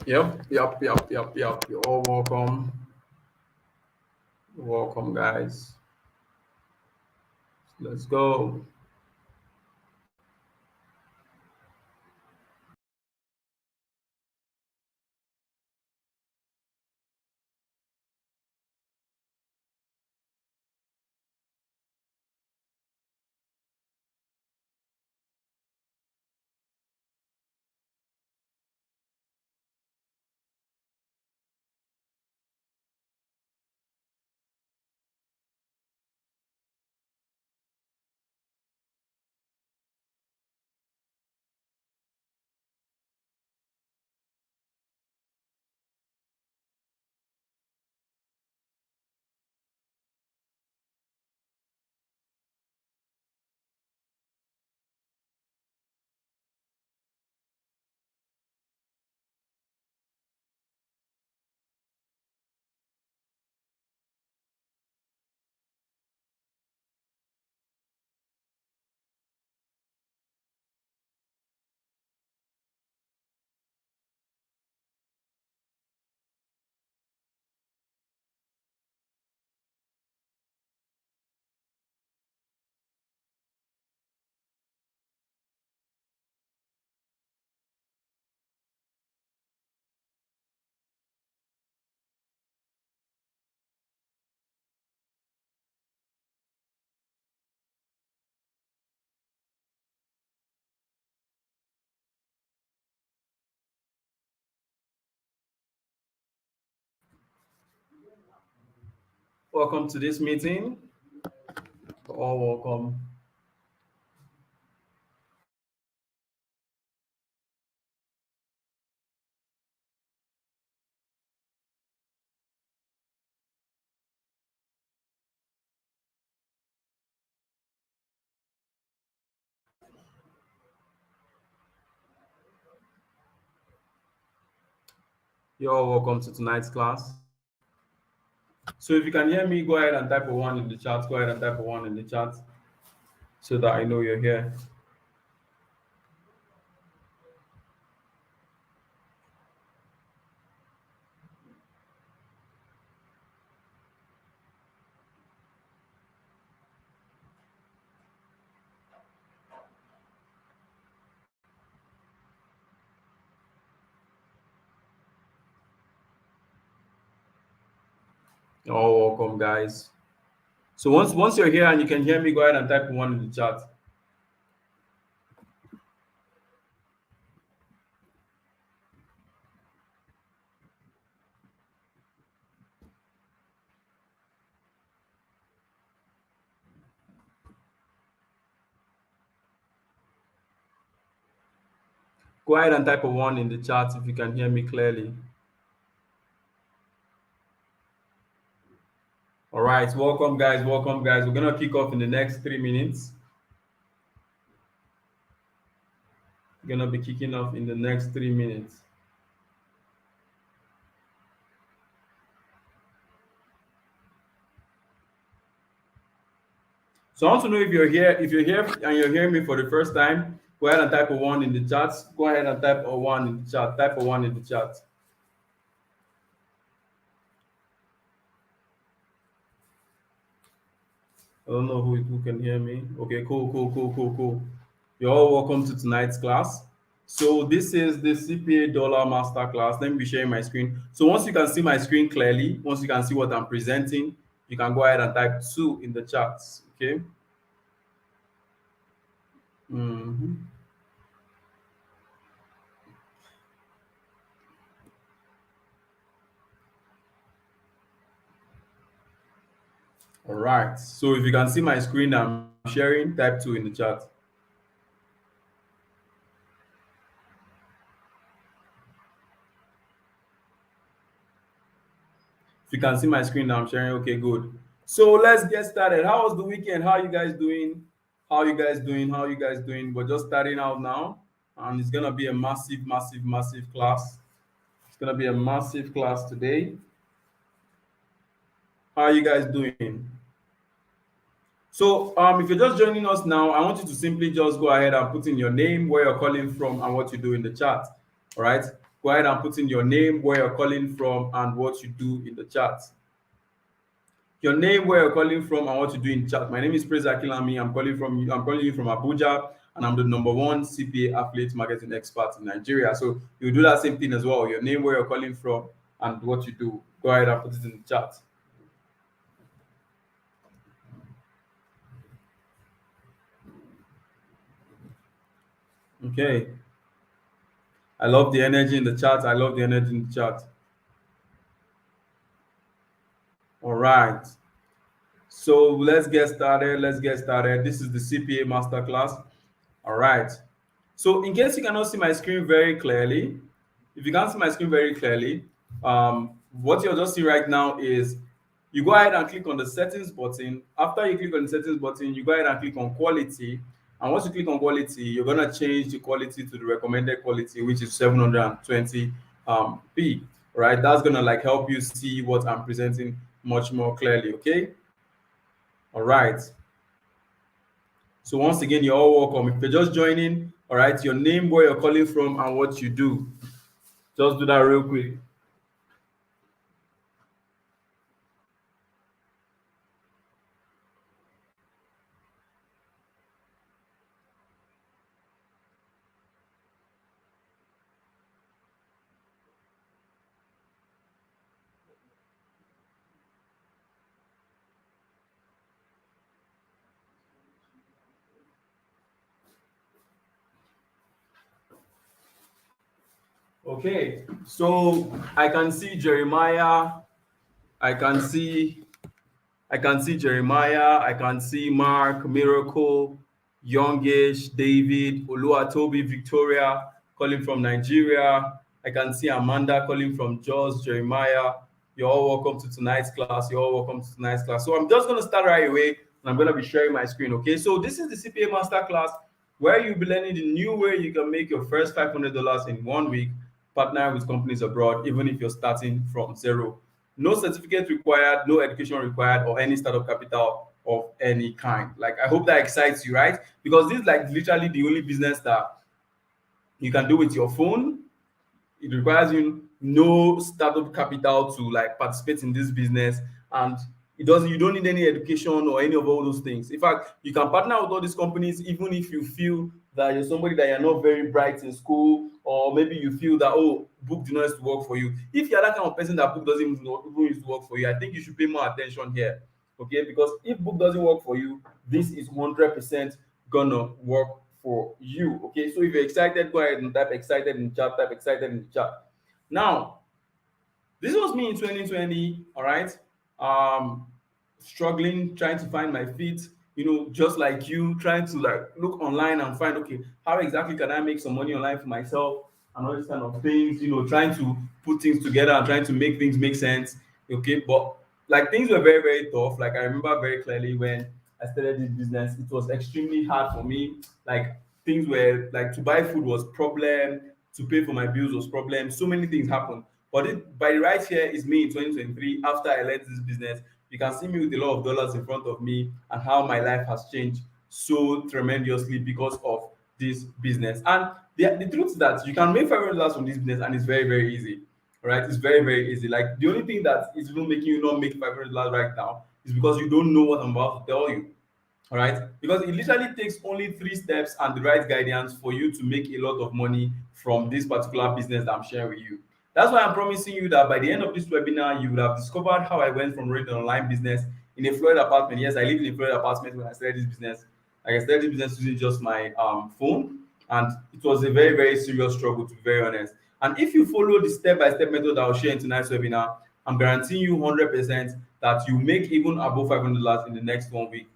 Yep. You're all welcome. You're welcome, guys. Let's go. Welcome to this meeting. You're all welcome. You're all welcome to tonight's class. So if you can hear me, go ahead and type a one in the chat. Go ahead and type a one in the chat so that I know you're here. You're all welcome, guys. So once you're here and you can hear me, go ahead and type one in the chat. Go ahead and type a one in the chat if you can hear me clearly. All right, welcome, guys. Welcome, guys. We're gonna kick off in the next 3 minutes. We're gonna be kicking off in the next 3 minutes. So I want to know if you're here. If you're here and you're hearing me for the first time, go ahead and type a one in the chat. Go ahead and type a one in the chat. Type a one in the chat. I don't know who can hear me. Okay, cool. You're all welcome to tonight's class. So this is the CPA Dollar Master Class. Let me be sharing my screen. So once you can see my screen clearly, once you can see what I'm presenting, you can go ahead and type two in the chat. Okay. Mhm. All right. So if you can see my screen I'm sharing, type two in the chat. If you can see my screen I'm sharing, okay, good. So let's get started. How was the weekend? How you guys doing? How you guys doing? We're just starting out now, and it's gonna be a massive class. It's gonna be a massive class today. How are you guys doing? So, if you're just joining us now, I want you to simply just go ahead and put in your name, where you're calling from, and what you do in the chat. All right. go ahead and put in your name, where you're calling from, and what you do in the chat. Your name, where you're calling from, and what you do in chat. My name is Praise Akilami. I'm calling you from Abuja, and I'm the number one CPA affiliate marketing expert in Nigeria. So you do that same thing as well. Your name, where you're calling from, and what you do. Go ahead and put it in the chat. Okay. I love the energy in the chat. I love the energy in the chat. All right. So let's get started. Let's get started. This is the CPA Masterclass. All right. So in case you cannot see my screen very clearly, if you can't see my screen very clearly, what you'll just see right now is you go ahead and click on the settings button. After you click on the settings button, you go ahead and click on quality. And once you click on quality, you're gonna change the quality to the recommended quality, which is 720 p. Right? That's gonna like help you see what I'm presenting much more clearly. Okay. All right. So once again, you're all welcome. If you're just joining, all right, your name, where you're calling from, and what you do. Just do that real quick. Okay, so I can see Jeremiah. I can see I can see Jeremiah, I can see Mark, Miracle, Youngish, David, Oluwatobi, Victoria calling from Nigeria. I can see Amanda calling from Jos, Jeremiah. You're all welcome to tonight's class. You're all welcome to tonight's class. So I'm just going to start right away and I'm going to be sharing my screen. Okay, so this is the CPA Master Class where you'll be learning the new way you can make your first $500 in 1 week, partner with companies abroad, even if you're starting from zero. No certificate required, no education required, or any startup capital of any kind. Like, I hope that excites you, right? Because this is like literally the only business that you can do with your phone. It requires you no startup capital to like participate in this business, and you don't need any education or any of all those things. In fact, you can partner with all these companies even if you feel that you're somebody that you're not very bright in school, or maybe you feel that, oh, book do not used to work for you. If you're that kind of person that book doesn't even used to work for you, I think you should pay more attention here. Okay, because if book doesn't work for you, this is 100% gonna work for you. Okay, so if you're excited, go ahead and type excited in the chat. Type excited in the chat. Now, this was me in 2020. All right, struggling, trying to find my feet. Just like you, trying to like look online and find, okay, how exactly can I make some money online for myself and all these kind of things. Trying to put things together and trying to make things make sense. Okay, but like things were very very tough. Like I remember very clearly when I started this business, it was extremely hard for me. Like things were like to buy food was problem, to pay for my bills was problem. So many things happened. But by the right here is me in 2023. After I led this business, you can see me with a lot of dollars in front of me and how my life has changed so tremendously because of this business. And the truth is that you can make $500 from this business and it's very, very easy. All right, it's very, very easy. Like the only thing that is even making you not make $500 right now is because you don't know what I'm about to tell you. All right, because it literally takes only 3 steps and the right guidance for you to make a lot of money from this particular business that I'm sharing with you. That's why I'm promising you that by the end of this webinar, you would have discovered how I went from running an online business in a Florida apartment. Yes, I lived in a Florida apartment when I started this business. Like I started this business using just my phone, and it was a very, very serious struggle, to be very honest. And if you follow the step-by-step method that I'll share in tonight's webinar, I'm guaranteeing you 100% that you make even above $500 in the next 1 week.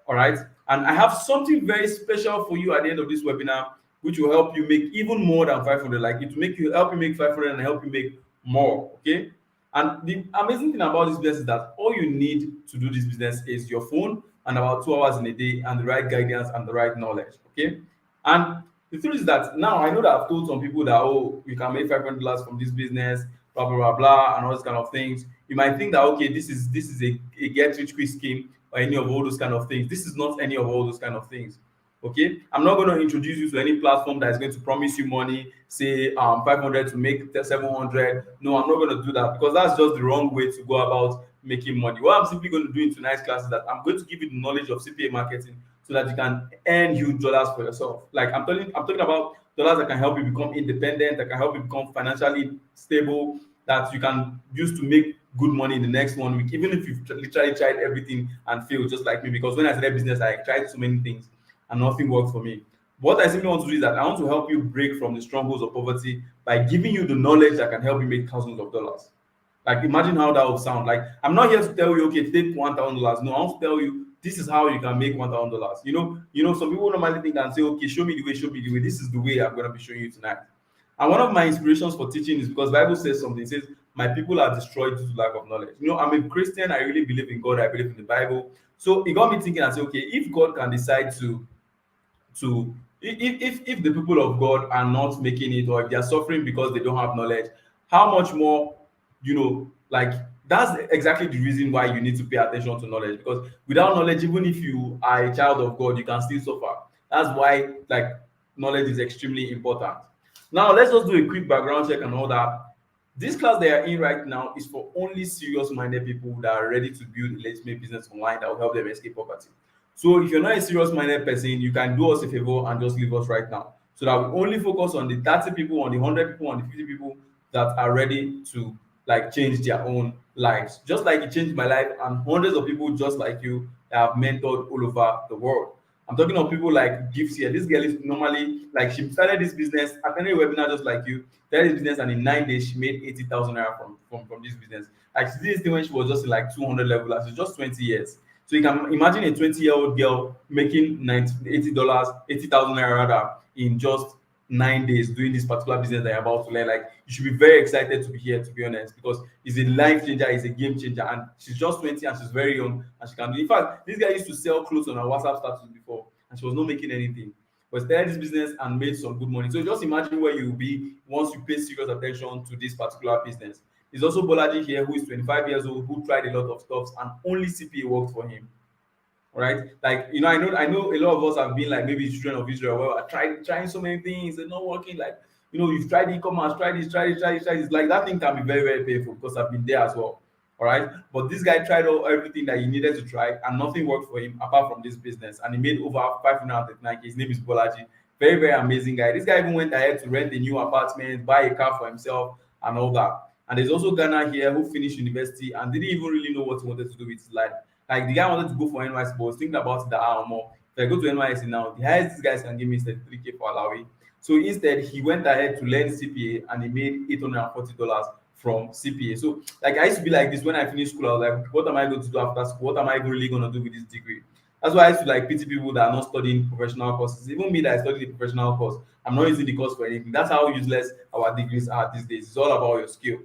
All right, and I have something very special for you at the end of this webinar, which will help you make even more than 500. Like it will help you make 500 and help you make more. Okay, and the amazing thing about this business is that all you need to do this business is your phone and about 2 hours in a day and the right guidance and the right knowledge. Okay, and the truth is that now I know that I've told some people that, oh, you can make $500 from this business, blah blah blah blah, and all those kind of things. You might think that, okay, this is a get rich quick scheme or any of all those kind of things. This is not any of all those kind of things. Okay, I'm not going to introduce you to any platform that is going to promise you money, say 500 to make 700. No, I'm not going to do that, because that's just the wrong way to go about making money. What I'm simply going to do in tonight's class is that I'm going to give you the knowledge of CPA marketing so that you can earn huge dollars for yourself. Like I'm talking about dollars that can help you become independent, that can help you become financially stable, that you can use to make good money in the next 1 week, even if you've literally tried everything and failed, just like me. Because when I started business, I tried so many things and nothing worked for me. What I simply want to do is that I want to help you break from the strongholds of poverty by giving you the knowledge that can help you make thousands of dollars. Like, imagine how that would sound. Like, I'm not here to tell you, okay, take $1,000. No, I want to tell you this is how you can make $1,000. Some people normally think and say, okay, show me the way, show me the way. This is the way I'm gonna be showing you tonight. And one of my inspirations for teaching is because Bible says something. It says, "My people are destroyed due to lack of knowledge." I'm a Christian. I really believe in God. I believe in the Bible. So it got me thinking and say, okay, if God can decide to if the people of God are not making it, or if they are suffering because they don't have knowledge, how much more, like, that's exactly the reason why you need to pay attention to knowledge. Because without knowledge, even if you are a child of God, you can still suffer. That's why, like, knowledge is extremely important. Now let's just do a quick background check and all that. This class they are in right now is for only serious minded people that are ready to build a legitimate business online that will help them escape poverty. So if you're not a serious minded person, you can do us a favor and just leave us right now, so that we only focus on the 30 people, on the 100 people, on the 50 people that are ready to, like, change their own lives. Just like it changed my life and hundreds of people just like you that have mentored all over the world. I'm talking of people like Gifts here. This girl is normally, like, she started this business, attended a webinar just like you, started this business, and in 9 days she made 80,000 naira from this business. Like, she did this thing when she was just in like 200 level, and she's just 20 years. So you can imagine a 20-year-old girl making 90 $80, 80,000 naira rather, in just 9 days doing this particular business that you're about to learn. Like, you should be very excited to be here, to be honest, because it's a life changer, it's a game changer, and she's just 20 and she's very young and she can do. In fact, this guy used to sell clothes on her WhatsApp status before, and she was not making anything. But started this business and made some good money. So just imagine where you'll be once you pay serious attention to this particular business. There's also Bolaji here, who is 25 years old, who tried a lot of stuff and only CPA worked for him. Right? Like, I know a lot of us have been like maybe children of Israel, where I tried trying so many things and not working. Like, you've tried e-commerce, try this, try this, try this, try this. Like, that thing can be very, very painful, because I've been there as well. All right. But this guy tried everything that he needed to try, and nothing worked for him apart from this business. And he made over 539K. His name is Bolaji. Very, very amazing guy. This guy even went ahead to rent a new apartment, buy a car for himself, and all that. And there's also Ghana here, who finished university and didn't even really know what he wanted to do with his life. Like, the guy wanted to go for NYC, but was thinking about it that, more. If I go to NYC now, the highest these guys can give me is 33K for Alawi. So instead, he went ahead to learn CPA, and he made $840 from CPA. So, like, I used to be like this when I finished school. I was like, what am I going to do after school? What am I really going to do with this degree? That's why I used to, like, pity people that are not studying professional courses. Even me, that I studied a professional course, I'm not using the course for anything. That's how useless our degrees are these days. It's all about your skill.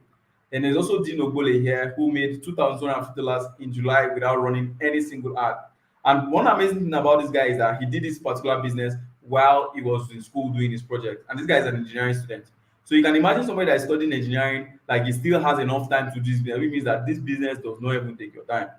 And there's also Dean Ogbole here, who made $2,250 in July without running any single ad. And one amazing thing about this guy is that he did this particular business while he was in school doing his project. And this guy is an engineering student. So you can imagine somebody that is studying engineering, like, he still has enough time to do this business, which means that this business does not even take your time.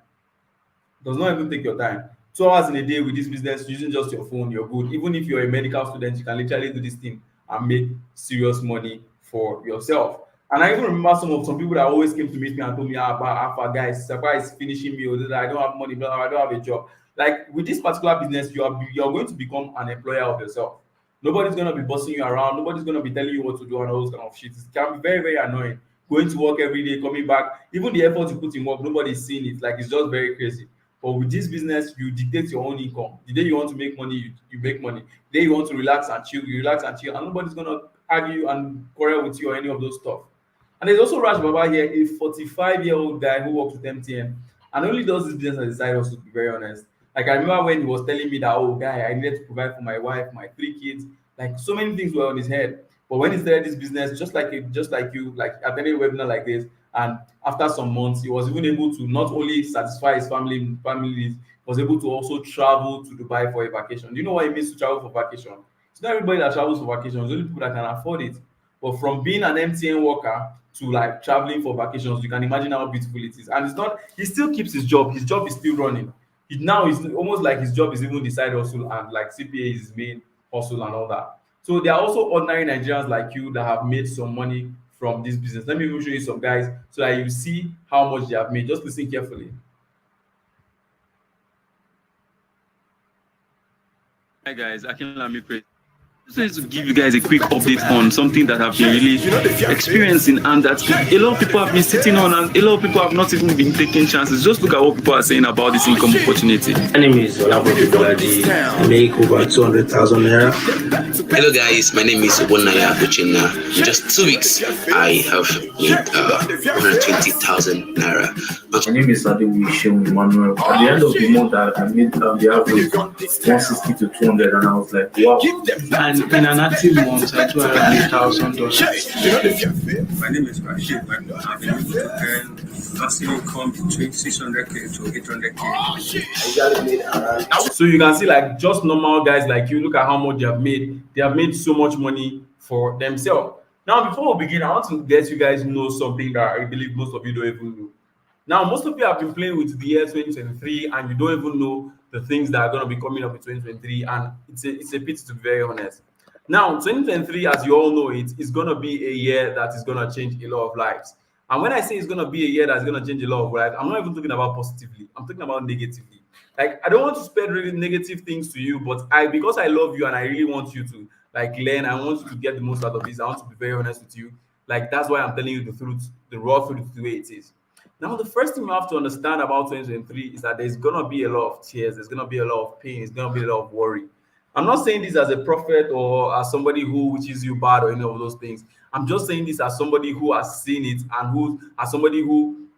Does not even take your time. 2 hours in a day with this business, using just your phone, you're good. Even if you're a medical student, you can literally do this thing and make serious money for yourself. And I even remember some people that always came to meet me and told me, Alpha guys, Sapa is finishing me, or that I don't have money, but I don't have a job. Like, with this particular business, you're going to become an employer of yourself. Nobody's gonna be bossing you around, nobody's gonna be telling you what to do and all those kind of shit. It can be very, very annoying. Going to work every day, coming back, even the effort you put in work, nobody's seeing it. Like, it's just very crazy. But with this business, you dictate your own income. The day you want to make money, you make money. The day you want to relax and chill, you relax and chill, and nobody's gonna argue and quarrel with you or any of those stuff. And there's also Raj Baba here, a 45-year-old guy who works with MTN and only does this business as a side hustle, to be very honest. Like, I remember when he was telling me that, oh, guy, I needed to provide for my wife, my 3 kids. Like, so many things were on his head. But when he started this business, just like you, like, attending a webinar like this, and after some months, he was even able to not only satisfy his family needs, was able to also travel to Dubai for a vacation. Do you know what it means to travel for vacation? It's not everybody that travels for vacation, it's only people that can afford it. But from being an MTN worker to, like, traveling for vacations, you can imagine how beautiful it is. And it's not, he still keeps his job is still running. Now it's almost like his job is even the side hustle, and like CPA is his main hustle and all that. So there are also ordinary Nigerians like you that have made some money from this business. Let me even show you some guys so that you see how much they have made. Just listen carefully. Hi guys, Akinlami Praise. Just wanted to give you guys a quick update on something that I've been really experiencing, and that a lot of people have been sitting on, and a lot of people have not even been taking chances. Just look at what people are saying about this income opportunity. My name is Olabode Bolaji. I make over 200,000 naira. Hello guys, my name is Obonaya Uchenna. In just 2 weeks, I have made 120,000 naira. My name is Adewi Sheun Emmanuel. At the end of the month, I made the average 160 to 200, and I was like, wow. And in an active month, I do around $8,000. My name is Rashid. I've been able to earn passive income between 600k to 800k. So you can see, like, just normal guys like you, look at how much they have made. They have made so much money for themselves. Now, before we begin, I want to let you guys know something that I believe most of you don't even know. Now, most of you have been playing with the year 2023, and you don't even know the things that are going to be coming up in 2023, and it's a pity, to be very honest. Now, 2023, as you all know, it is going to be a year that is going to change a lot of lives. And when I say it's going to be a year that's going to change a lot of lives, I'm not even talking about positively. I'm talking about negatively. Like, I don't want to spread really negative things to you, but because I love you and I really want you to like learn, I want you to get the most out of this. I want to be very honest with you. Like, that's why I'm telling you the truth, the raw truth, the way it is. Now, the first thing you have to understand about 2023 is that there's going to be a lot of tears, there's going to be a lot of pain, there's going to be a lot of worry. I'm not saying this as a prophet or as somebody who wishes you bad or any of those things. I'm just saying this as somebody who has seen it, and as somebody who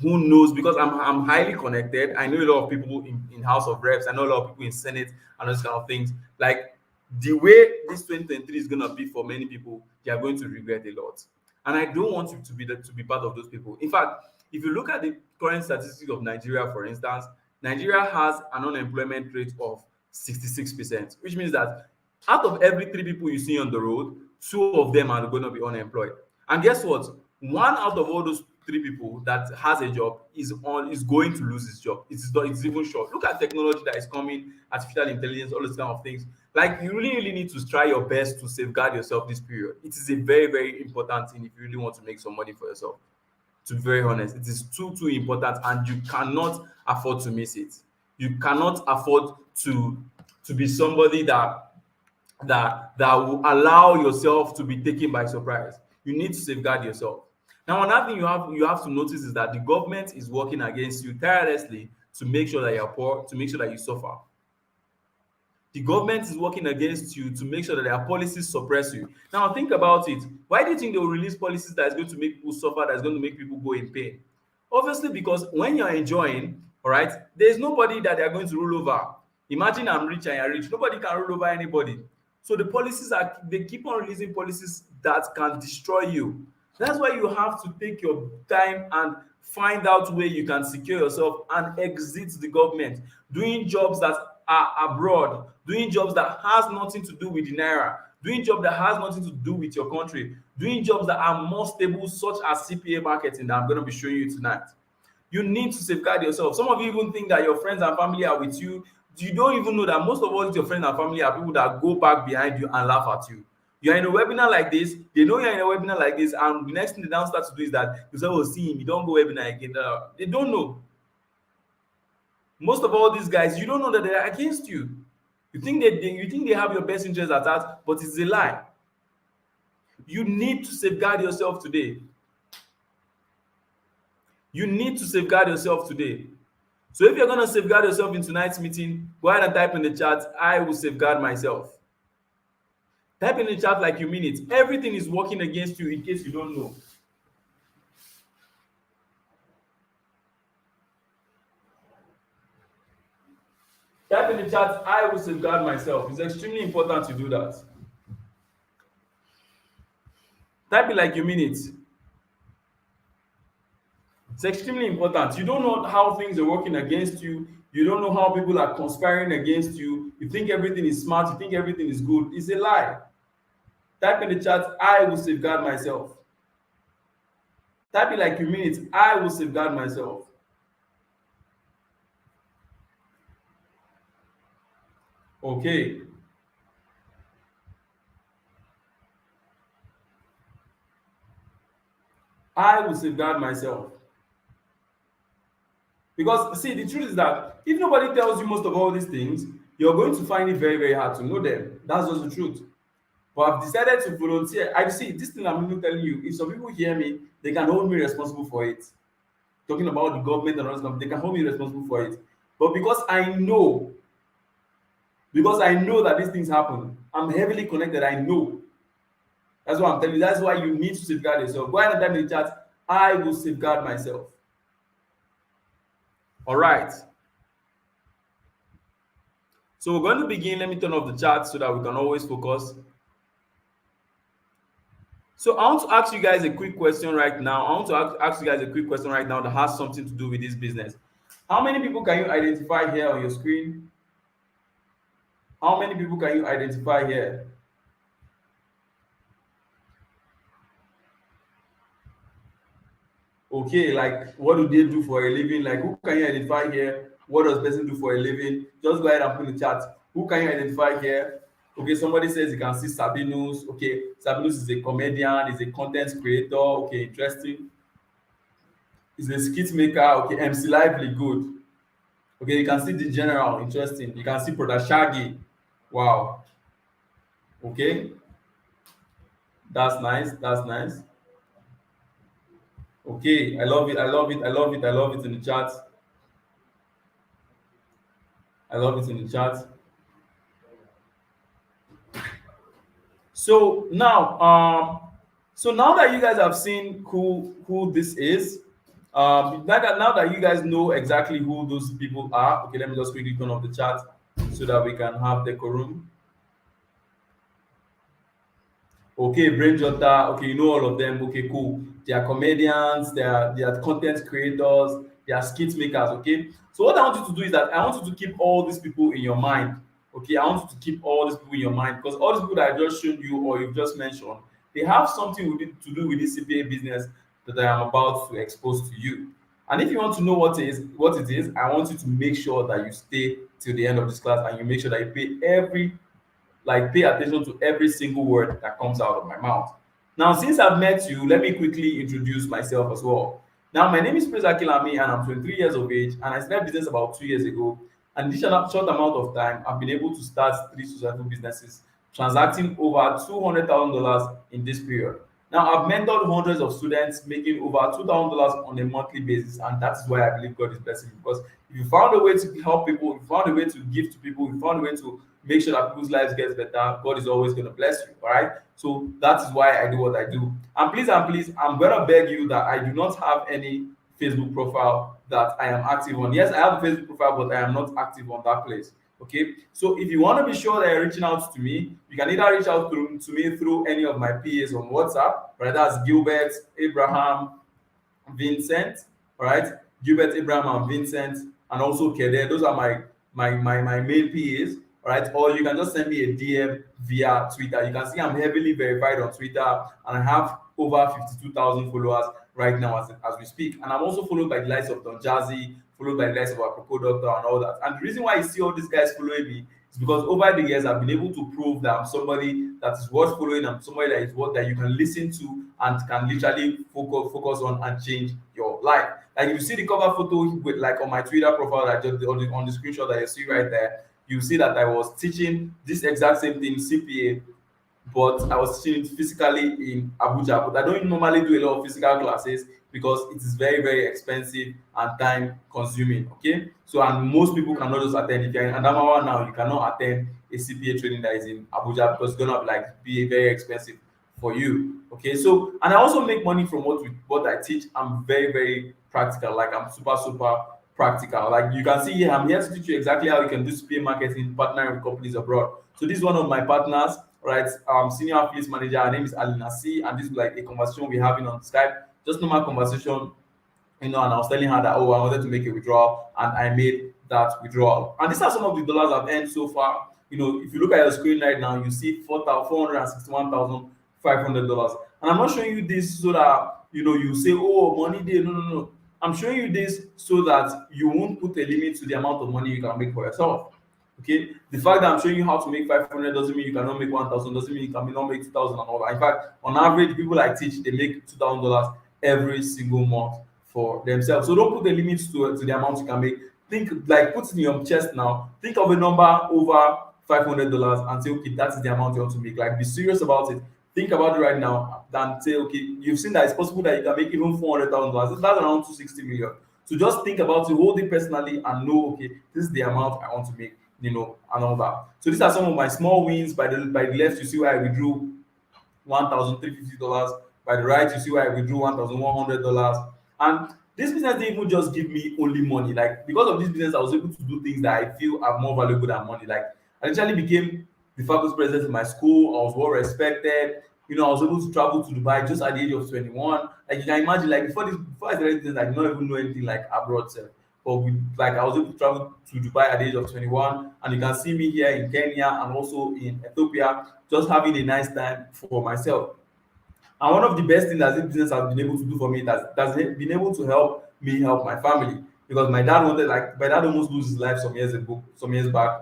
knows, because I'm highly connected. I know a lot of people in House of Reps. I know a lot of people in Senate and those kind of things. Like, the way this 2023 is going to be for many people, they are going to regret a lot. And I don't want you to be part of those people. In fact, if you look at the current statistics of Nigeria, for instance, Nigeria has an unemployment rate of 66%, which means that out of every 3 people you see on the road, 2 of them are going to be unemployed. And guess what? 1 out of all those 3 people that has a job is going to lose his job. It's even short. Look at technology that is coming, artificial intelligence, all those kind of things. Like, you really, really need to try your best to safeguard yourself this period. It is a very, very important thing if you really want to make some money for yourself. To be very honest, it is too important, and you cannot afford to miss it. You cannot afford to be somebody that will allow yourself to be taken by surprise. You need to safeguard yourself. Now, another thing you have to notice is that the government is working against you tirelessly to make sure that you're poor, to make sure that you suffer. The government is working against you to make sure that their policies suppress you. Now, think about it. Why do you think they will release policies that is going to make people suffer, that is going to make people go in pain? Obviously, because when you're enjoying, all right, there's nobody that they're going to rule over. Imagine I'm rich and you're rich. Nobody can rule over anybody. So the policies they keep on releasing policies that can destroy you. That's why you have to take your time and find out where you can secure yourself and exit the government, doing jobs that are abroad, doing jobs that has nothing to do with the naira, doing jobs that has nothing to do with your country, doing jobs that are more stable, such as CPA marketing that I'm going to be showing you tonight. You need to safeguard yourself. Some of you even think that your friends and family are with you. You don't even know that most of all your friends and family are people that go back behind you and laugh at you. You're in a webinar like this, they know you're in a webinar like this, and the next thing they now start to do is that you say, oh, see him, you don't go webinar again. They don't know. Most of all these guys, you don't know that they're against you. You think they have your best interest at heart, but it's a lie. You need to safeguard yourself today. You need to safeguard yourself today. So if you're going to safeguard yourself in tonight's meeting, go ahead and type in the chat, I will safeguard myself. Type in the chat like you mean it. Everything is working against you, in case you don't know. Type in the chat, I will safeguard myself. It's extremely important to do that. Type it like you mean it. It's extremely important. You don't know how things are working against you. You don't know how people are conspiring against you. You think everything is smart. You think everything is good. It's a lie. Type in the chat, I will safeguard myself. Type it like you mean it. I will safeguard myself. Okay, I will safeguard myself. Because see, the truth is that if nobody tells you most of all these things, you're going to find it very, very hard to know them. That's just the truth. But I've decided to volunteer. I see this thing I'm even telling you. If some people hear me, they can hold me responsible for it. Talking about the government and all stuff, they can hold me responsible for it. But because I know that these things happen, I'm heavily connected. I know. That's what I'm telling you. That's why you need to safeguard yourself. Go ahead and type in the chat. I will safeguard myself. All right. So we're going to begin. Let me turn off the chat so that we can always focus. So I want to ask you guys a quick question right now. I want to ask you guys a quick question right now that has something to do with this business. How many people can you identify here on your screen? How many people can you identify here? Okay, like what do they do for a living? Like who can you identify here? What does person do for a living? Just go ahead and put in the chat. Who can you identify here? Okay, somebody says you can see Sabinus. Okay, Sabinus is a comedian, is a content creator. Okay, interesting. He's a skit maker. Okay, MC Lively, good. Okay, you can see the general, interesting. You can see Brother Shaggy. Wow. Okay, that's nice. That's nice. Okay, I love it. I love it. I love it. I love it in the chat. I love it in the chat. So now, so now that you guys have seen who this is, now that you guys know exactly who those people are. Okay, let me just quickly turn off the chat so that we can have decorum. Okay, Brain Jota. Okay, you know all of them. Okay, cool. They are comedians. They are content creators. They are skit makers. Okay. So what I want you to do is that I want you to keep all these people in your mind. Okay, I want you to keep all these people in your mind because all these people that I just showed you or you've just mentioned, they have something with it to do with this CPA business that I am about to expose to you. And if you want to know what it is, I want you to make sure that you stay till the end of this class and you make sure that you pay attention to every single word that comes out of my mouth. Now, since I've met you, let me quickly introduce myself as well. Now, my name is Prince Akilami, and I'm 23 years of age, and I started business about 2 years ago. And in this short amount of time, I've been able to start three successful businesses, transacting over $200,000 in this period. Now, I've mentored hundreds of students, making over $2,000 on a monthly basis, and that is why I believe God is blessing me. Because if you found a way to help people, if you found a way to give to people, if you found a way to make sure that people's lives get better, God is always going to bless you. All right. So that is why I do what I do. And please, I'm going to beg you that I do not have any Facebook profile that I am active on. Yes, I have a Facebook profile, but I am not active on that place. Okay. So if you want to be sure that you're reaching out to me, you can either reach out to me through any of my PAs on WhatsApp, right? That's Gilbert, Abraham, Vincent, all right? Gilbert, Abraham, and Vincent, and also Kede. Those are my main PAs, all right? Or you can just send me a DM via Twitter. You can see I'm heavily verified on Twitter, and I have over 52,000 followers right now as we speak. And I'm also followed by the likes of Don Jazzy, followed by the likes of Apropos Doctor, and all that. And the reason why you see all these guys following me is because over the years I've been able to prove that I'm somebody that is worth following. I'm somebody that is worth that you can listen to and can literally focus on and change your life. Like you see the cover photo with like on my Twitter profile that just on the screenshot that you see right there, you see that I was teaching this exact same thing, CPA, but I was teaching it physically in Abuja. But I don't normally do a lot of physical classes because it is very, very expensive and time consuming. Okay. So, and most people cannot just attend. If you're in Adamawa now, you cannot attend a CPA training that is in Abuja because it's gonna be very expensive for you. Okay. So, and I also make money from what I teach. I'm very, very practical. Like I'm super, super practical. Like you can see here, I'm here to teach you exactly how you can do CPA marketing, partnering with companies abroad. So this is one of my partners, right? Senior affiliates manager. Her name is Alina C, and this is like a conversation we're having on Skype, just normal conversation, and I was telling her that I wanted to make a withdrawal, and I made that withdrawal. And these are some of the dollars I've earned so far. If you look at your screen right now, you see $461,500. And I'm not showing you this so that you say, "Oh, money day." No, no, no. I'm showing you this so that you won't put a limit to the amount of money you can make for yourself. Okay, the fact that I'm showing you how to make 500 doesn't mean you cannot make 1,000. Doesn't mean you cannot make 2,000 and all that. In fact, on average, people I teach they make $2,000 every single month for themselves. So don't put the limits to the amount you can make. Think like put it in your chest now. Think of a number over $500 and say, okay, that is the amount you want to make. Like be serious about it. Think about it right now. Then say, okay, you've seen that it's possible that you can make even $400,000. That's around 260 million. So just think about it, hold it personally, and know, okay, this is the amount I want to make, and all that. So these are some of my small wins. By the left, you see where I withdrew $1,350. By the right, you see where I withdrew $1,100. And this business didn't even just give me only money. Like because of this business, I was able to do things that I feel are more valuable than money. Like I actually became the faculty president in my school. I was well respected. I was able to travel to Dubai just at the age of 21. Like you can imagine, like before I started this, I did not even know anything like abroad self. But like I was able to travel to Dubai at the age of 21, and you can see me here in Kenya and also in Ethiopia, just having a nice time for myself. And one of the best things that this business has been able to do for me that's been able to help me help my family, because my dad almost lose his life some years back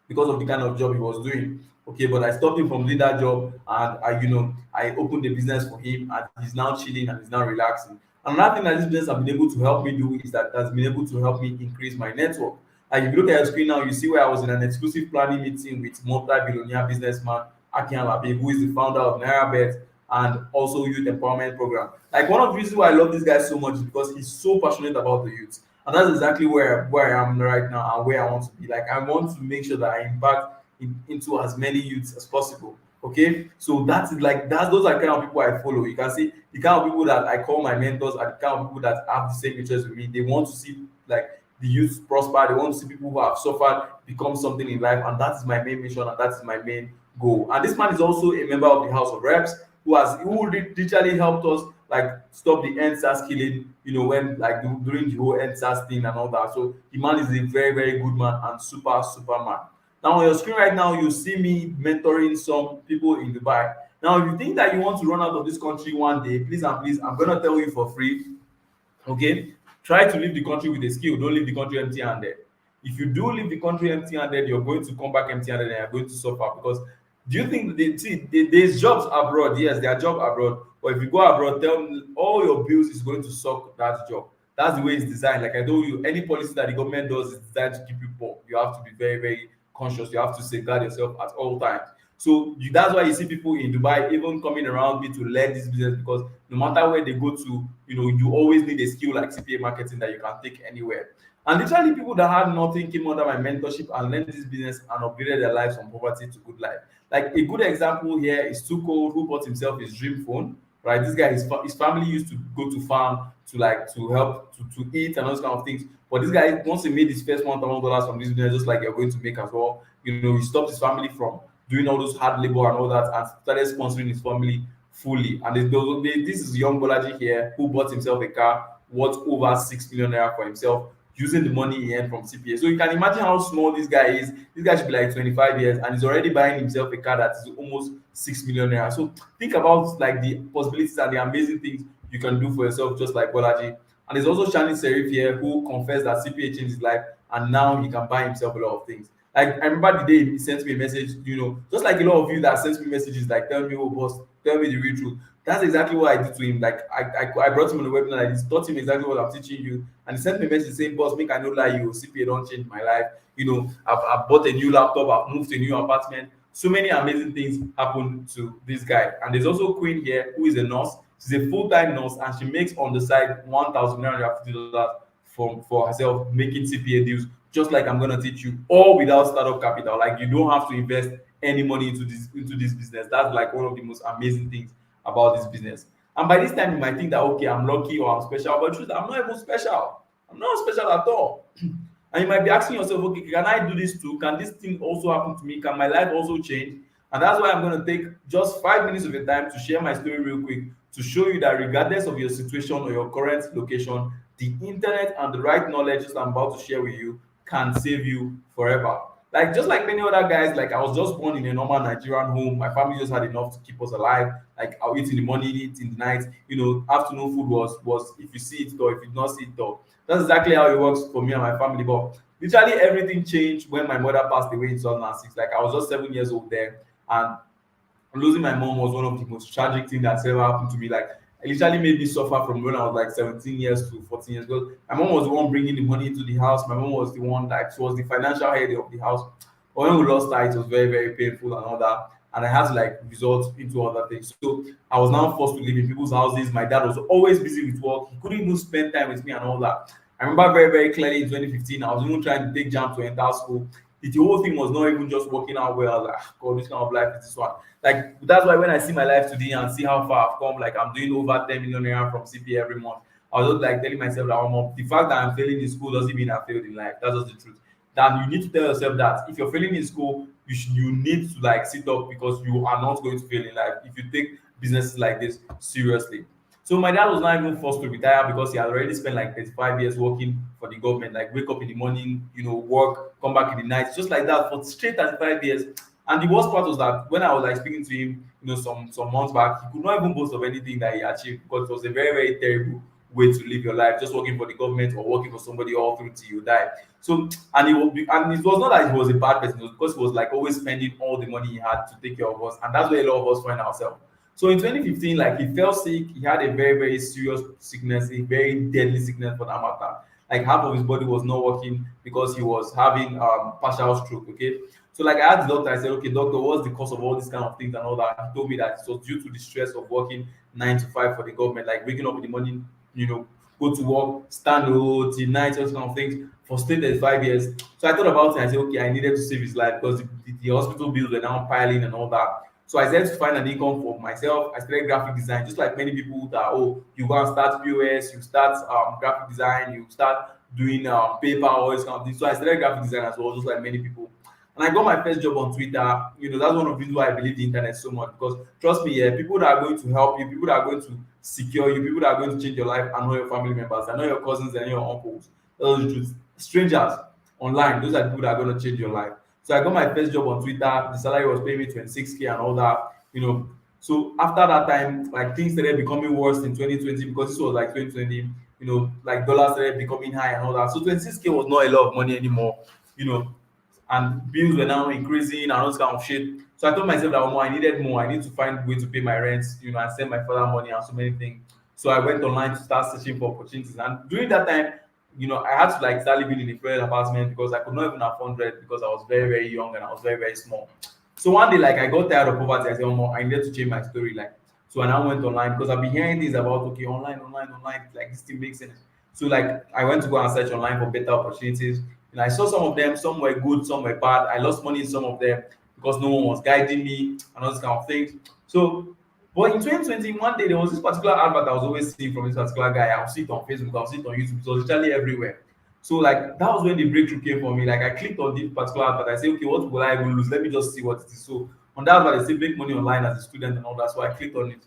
because of the kind of job he was doing. Okay, but I stopped him from doing that job, and I opened the business for him, and he's now chilling and he's now relaxing. Another thing that this business has been able to help me do is that has been able to help me increase my network. Like if you look at your screen now, you see where I was in an exclusive planning meeting with multi-billionaire businessman Akin Alabi, who is the founder of NairaBet and also Youth Empowerment Program. Like one of the reasons why I love this guy so much is because he's so passionate about the youth. And that's exactly where I am right now and where I want to be. Like I want to make sure that I impact into as many youths as possible. Okay, so those are the kind of people I follow. You can see the kind of people that I call my mentors are the kind of people that have the same interests with me. They want to see like the youth prosper. They want to see people who have suffered become something in life, and that is my main mission and that is my main goal. And this man is also a member of the House of Reps who literally helped us like stop the NSAS killing, when like during the whole NSAS thing and all that. So the man is a very, very good man and super man. Now on your screen right now, you see me mentoring some people in Dubai. Now, if you think that you want to run out of this country one day, please and please, I'm gonna tell you for free. Okay, try to leave the country with a skill. Don't leave the country empty-handed. If you do leave the country empty-handed, you're going to come back empty-handed and you're going to suffer. Because do you think there's jobs abroad? Yes, there are jobs abroad. But if you go abroad, tell me all your bills is going to suck that job. That's the way it's designed. Like I told you, any policy that the government does is designed to keep you poor. You have to be very, very conscious. You have to safeguard yourself at all times. So that's why you see people in Dubai even coming around me to learn this business, because no matter where they go to, you always need a skill like CPA marketing that you can take anywhere. And literally, people that had nothing came under my mentorship and learned this business and upgraded their lives from poverty to good life. Like a good example here is Tuko, who bought himself his dream phone. Right, this guy, his family used to go to farm to help to eat and those kind of things. But this guy, once he made his first $1,000 from this business, just like you're going to make as well, he stopped his family from doing all those hard labor and all that, and started sponsoring his family fully. And this is young Bolaji here who bought himself a car worth over 6 million naira for himself, using the money he earned from CPA. So you can imagine how small this guy is. This guy should be like 25 years and he's already buying himself a car that is almost 6 million naira. So think about like the possibilities and the amazing things you can do for yourself, just like Bolaji. And there's also Shani Serif here who confessed that CPA changed his life and now he can buy himself a lot of things. Like I remember the day he sent me a message, just like a lot of you that sent me messages like, tell me, oh boss, tell me the real truth. That's exactly what I did to him. Like I brought him on the webinar, I taught him exactly what I'm teaching you, and he sent me a message saying, boss, make I no lie you, CPA don't change my life. I've bought a new laptop, I've moved to a new apartment. So many amazing things happened to this guy. And there's also Queen here, who is a nurse. She's a full-time nurse and she makes on the side $1,950 for herself making CPA deals, just like I'm going to teach you, all without startup capital. Like you don't have to invest any money into this business. That's like one of the most amazing things about this business. And by this time you might think that, okay, I'm lucky or I'm special, but truth, I'm not even special. I'm not special at all. And you might be asking yourself, okay, can I do this too? Can this thing also happen to me? Can my life also change? And that's why I'm going to take just 5 minutes of your time to share my story real quick, to show you that regardless of your situation or your current location, the internet and the right knowledge that I'm about to share with you can save you forever. Like just like many other guys, like I was just born in a normal Nigerian home. My family just had enough to keep us alive. Like I'll eat in the morning, eat in the night. Afternoon food was if you see it or if you not see it or that's exactly how it works for me and my family. But literally everything changed when my mother passed away in 2006. Like I was just 7 years old then, and losing my mom was one of the most tragic things that's ever happened to me. Like, it literally made me suffer from when I was like 17 years to 14 years. Because my mom was the one bringing the money into the house. My mom was the one, like, she was the financial head of the house. But when we lost her, it was very, very painful and all that. And I had to like resort into other things. So I was now forced to live in people's houses. My dad was always busy with work. He couldn't even spend time with me and all that. I remember very, very clearly in 2015, I was even trying to take jam to enter school. The whole thing was not even just working out well. I was like, "Ah, God, this kind of life is this one." Like that's why when I see my life today and see how far I've come, like I'm doing over 10 million naira from CPA every month, I was just like telling myself that the fact that I'm failing in school doesn't mean I failed in life. That's just the truth. That you need to tell yourself that if you're failing in school, you need to like sit up because you are not going to fail in life if you take businesses like this seriously. So my dad was not even forced to retire because he had already spent like 35 years working for the government, like wake up in the morning, work, come back in the night, just like that for straight 35 years. And the worst part was that when I was like speaking to him, some months back, he could not even boast of anything that he achieved because it was a very, very terrible way to live your life, just working for the government or working for somebody all through till you die. So and it was not that he was a bad person, it was because he was like always spending all the money he had to take care of us, and that's where a lot of us find ourselves. So in 2015, like he fell sick, he had a very, very serious sickness, a very deadly sickness for that matter. Like half of his body was not working because he was having partial stroke. Okay. So like I asked the doctor, I said, okay, doctor, what's the cause of all these kind of things and all that? He told me that it was due to the stress of working 9 to 5 for the government, like waking up in the morning, go to work, stand till night, those kind of things for straight 5 years. So I thought about it. I said, okay, I needed to save his life because the hospital bills were now piling and all that. So I started to find an income for myself. I started graphic design, just like many people that, oh, you go and start POS, you start graphic design, you start doing paper, all this kind of thing. So I started graphic design as well, just like many people. And I got my first job on Twitter. That's one of the reasons why I believe the internet so much. Because trust me, yeah, people that are going to help you, people that are going to secure you, people that are going to change your life are not your family members, are not your cousins and your uncles. Those are the truth. Strangers online, those are the people that are going to change your life. So I got my first job on Twitter. The salary was paying me 26K and all that. So after that time, like things started becoming worse in 2020 because this was like 2020, like dollars started becoming high and all that. So 26K was not a lot of money anymore, you know, and bills were now increasing and all this kind of shit. So I told myself that I needed more. I need to find a way to pay my rent, and send my father money and so many things. So I went online to start searching for opportunities. And during that time, I had to like start living in a private apartment because I could not even afford rent because I was very, very young and I was very, very small. So one day, like I got tired of poverty. I said, oh, I needed to change my story. Like, so I now went online because I've been hearing things about online, like this thing makes sense. So like I went to go and search online for better opportunities. And I saw some of them, some were good, some were bad. I lost money in some of them because no one was guiding me and all those kind of things. So, but in 2020, one day there was this particular advert I was always seeing from this particular guy. I'll see it on Facebook, I'll see it on YouTube. It was literally everywhere. So like that was when the breakthrough came for me. Like I clicked on this particular advert. I said, okay, what will I even lose? Let me just see what it is. So on that advert, they say make money online as a student and all that. So I clicked on it.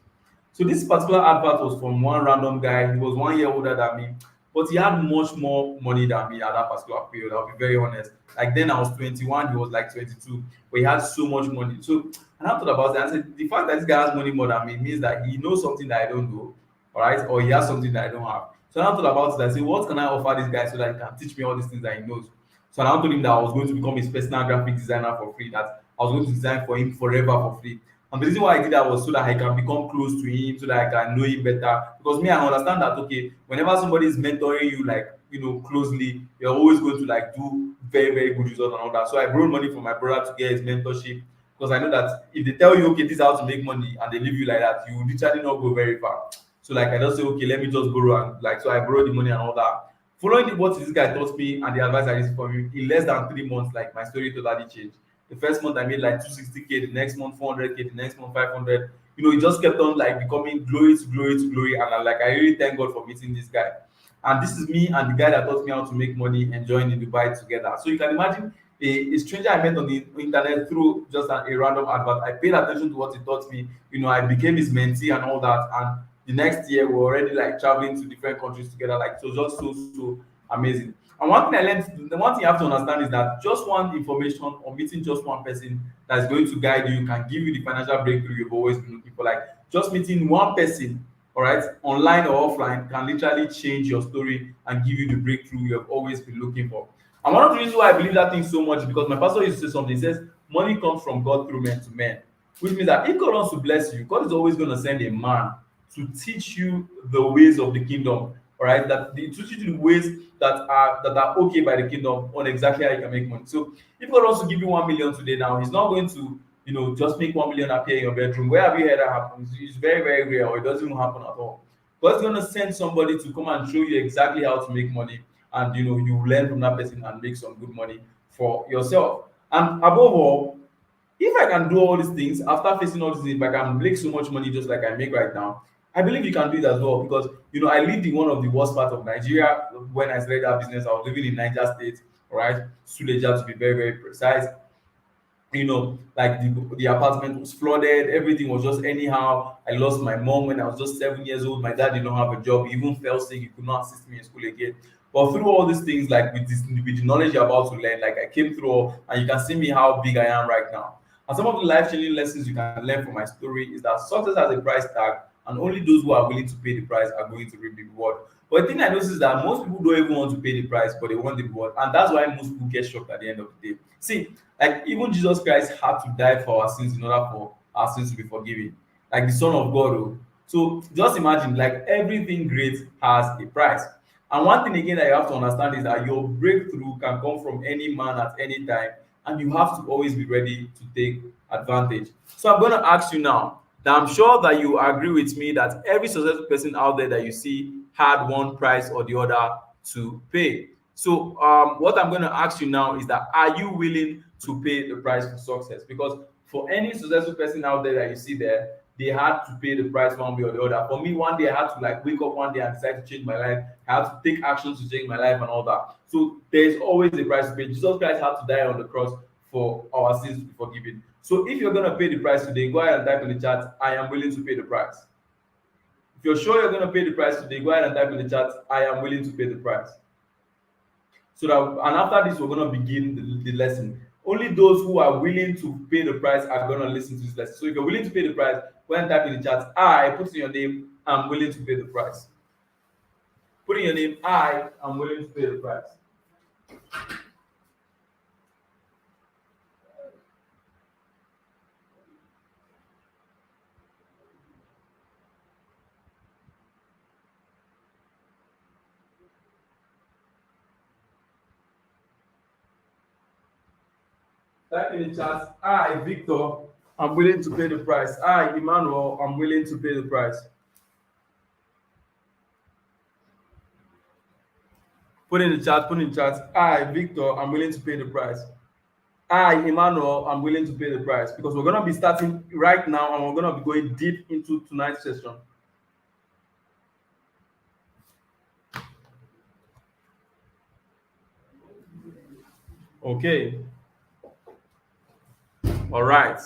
So this particular advert was from one random guy. He was 1 year older than me, but he had much more money than me at that particular period. I'll be very honest. Like then I was 21, he was like 22, but he had so much money. So and I thought about it. I said the fact that this guy has money more than me means that he knows something that I don't know, all right, or he has something that I don't have. So I thought about it. I said, what can I offer this guy so that he can teach me all these things that he knows? So I told him that I was going to become his personal graphic designer for free. That I was going to design for him forever for free. And the reason why I did that was so that I can become close to him, so that I can know him better. Because me, I understand that okay, whenever somebody is mentoring you, like closely, you're always going to like do very, very good results and all that. So I borrowed money from my brother to get his mentorship because I know that if they tell you okay, this is how to make money and they leave you like that, you literally not go very far. So like I just say, okay, let me just borrow and like so I borrowed the money and all that. Following what this guy taught me and the advice I received from him, in less than 3 months, like my story totally changed. The first month I made like 260K, the next month 400K, the next month 500. It just kept on like becoming glory to glory to glory. And I really thank God for meeting this guy. And this is me and the guy that taught me how to make money enjoying in Dubai together. So you can imagine a stranger I met on the internet through just a random advert. I paid attention to what he taught me. I became his mentee and all that. And the next year we're already like traveling to different countries together. Like so just so amazing. And one thing I learned, the one thing you have to understand is that just one information or meeting just one person that's going to guide you can give you the financial breakthrough you've always been looking for. Like just meeting one person, all right, online or offline, can literally change your story and give you the breakthrough you have always been looking for. And one of the reasons why I believe that thing so much is because my pastor used to say something. He says, money comes from God through men to men. Which means that if God wants to bless you, God is always going to send a man to teach you the ways of the kingdom. All right, to teach you the ways that are okay by the kingdom on exactly how you can make money. So if God wants to give you 1 million today, now He's not going to just make 1 million appear in your bedroom. Where have you heard that happen? It's very, very rare, or it doesn't even happen at all. God's going to send somebody to come and show you exactly how to make money, and you learn from that person and make some good money for yourself. And above all, if I can do all these things after facing all these things, if I can make so much money just like I make right now, I believe you can do it as well, because I lived in one of the worst parts of Nigeria when I started that business. I was living in Niger State, all right, Suleja to be very, very precise. Like the apartment was flooded, everything was just anyhow. I lost my mom when I was just 7 years old. My dad did not have a job, he even fell sick, he could not assist me in school again. But through all these things, like with the knowledge you're about to learn, like I came through and you can see me how big I am right now. And some of the life-changing lessons you can learn from my story is that success has a price tag, and only those who are willing to pay the price are going to reap the reward. But the thing I notice is that most people don't even want to pay the price, but they want the reward, and that's why most people get shocked at the end of the day. See, like even Jesus Christ had to die for our sins in order for our sins to be forgiven, like the Son of God. Oh. So just imagine, like everything great has a price. And one thing again that you have to understand is that your breakthrough can come from any man at any time, and you have to always be ready to take advantage. So I'm going to ask you now that I'm sure that you agree with me that every successful person out there that you see had one price or the other to pay. So what I'm going to ask you now is that, are you willing to pay the price for success? Because for any successful person out there that you see there, they had to pay the price one way or the other. For me, one day I had to like wake up one day and decide to change my life. I had to take actions to change my life and all that. So there's always a price to pay. Jesus Christ had to die on the cross for our sins to be forgiven. So if you're going to pay the price today, go ahead and type in the chat, I am willing to pay the price. If you're sure you're going to pay the price today, go ahead and type in the chat, I am willing to pay the price. So that, and after this, we're going to begin the lesson. Only those who are willing to pay the price are going to listen to this lesson. So if you're willing to pay the price, go ahead and type in the chat, I put in your name, I'm willing to pay the price. Put in your name, I am willing to pay the price. Type in the chat, I, Victor, I'm willing to pay the price. I, Emmanuel, I'm willing to pay the price. Put in the chat, I, Victor, I'm willing to pay the price. I, Emmanuel, I'm willing to pay the price, because we're going to be starting right now and we're going to be going deep into tonight's session. Okay. All right.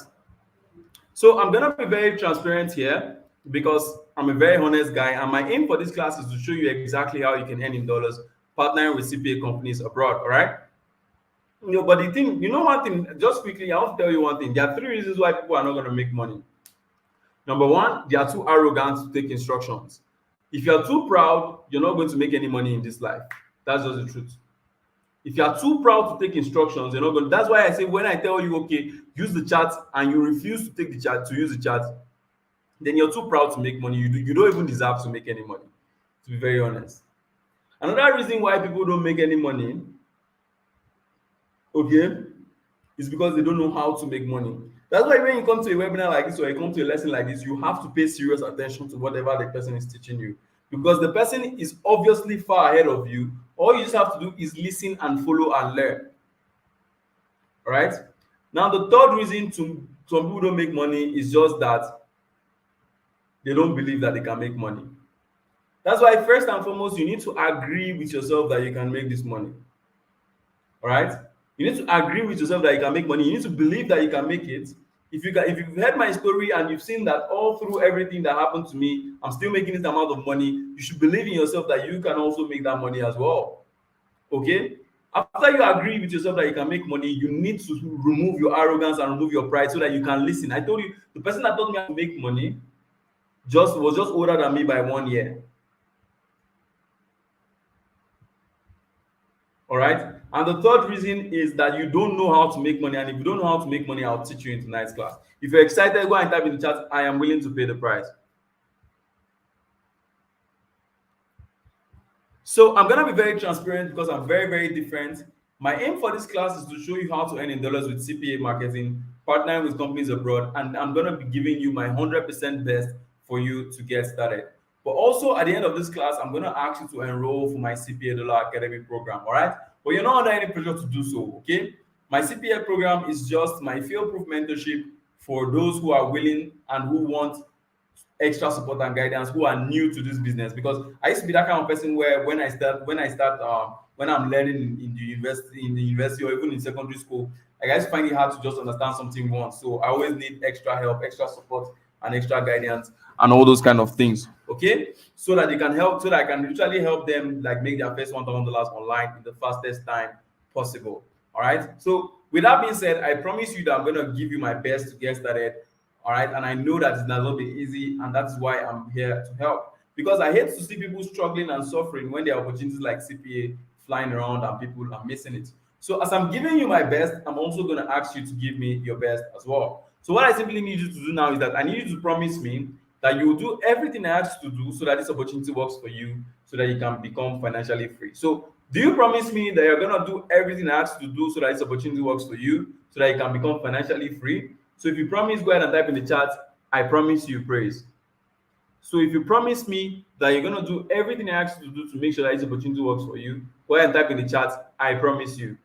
So I'm going to be very transparent here because I'm a very honest guy, and my aim for this class is to show you exactly how you can earn in dollars partnering with CPA companies abroad. All right. But the thing, one thing, just quickly, I want to tell you one thing. There are 3 reasons why people are not going to make money. Number 1, they are too arrogant to take instructions. If you are too proud, you're not going to make any money in this life. That's just the truth. If you are too proud to take instructions, you're not going. That's why I say, when I tell you, okay, use the chat, and you refuse to take the chat, to use the chat, then you're too proud to make money. You don't even deserve to make any money, to be very honest. Another reason why people don't make any money, okay, is because they don't know how to make money. That's why when you come to a webinar like this, or you come to a lesson like this, you have to pay serious attention to whatever the person is teaching you, because the person is obviously far ahead of you. All you just have to do is listen and follow and learn. All right. Now, the third reason some people don't make money is just that they don't believe that they can make money. That's why, first and foremost, you need to agree with yourself that you can make this money. All right. You need to agree with yourself that you can make money. You need to believe that you can make it. If you've heard my story and you've seen that all through everything that happened to me, I'm still making this amount of money, you should believe in yourself that you can also make that money as well. Okay? After you agree with yourself that you can make money, you need to remove your arrogance and remove your pride so that you can listen. I told you, the person that taught me how to make money was just older than me by 1 year. All right? And the third reason is that you don't know how to make money. And if you don't know how to make money, I'll teach you in tonight's class. If you're excited, go and type in the chat, I am willing to pay the price. So I'm gonna be very transparent because I'm very, very different. My aim for this class is to show you how to earn in dollars with CPA marketing, partnering with companies abroad, and I'm gonna be giving you my 100% best for you to get started. But also at the end of this class, I'm gonna ask you to enroll for my CPA Dollar Academy program, all right? But you're not under any pressure to do so, okay? My CPA program is just my fail-proof mentorship for those who are willing and who want extra support and guidance, who are new to this business. Because I used to be that kind of person where when I'm learning in the university or even in secondary school, like, I used to find it hard to just understand something once. So I always need extra help, extra support, and extra guidance, and all those kind of things. Okay, so that they can help, so that I can literally help them like make their first $1,000 online in the fastest time possible. All right. So with that being said, I promise you that I'm gonna give you my best to get started. All right, and I know that it's not going to be easy, and that's why I'm here to help. Because I hate to see people struggling and suffering when there are opportunities like CPA flying around and people are missing it. So as I'm giving you my best, I'm also going to ask you to give me your best as well. So what I simply need you to do now is that I need you to promise me that you will do everything I ask you to do so that this opportunity works for you, so that you can become financially free. So do you promise me that you're going to do everything I ask you to do so that this opportunity works for you, so that you can become financially free? So if you promise, go ahead and type in the chat, I promise you praise. So if you promise me that you're going to do everything I ask you to do to make sure that this opportunity works for you, go ahead and type in the chat, I promise you.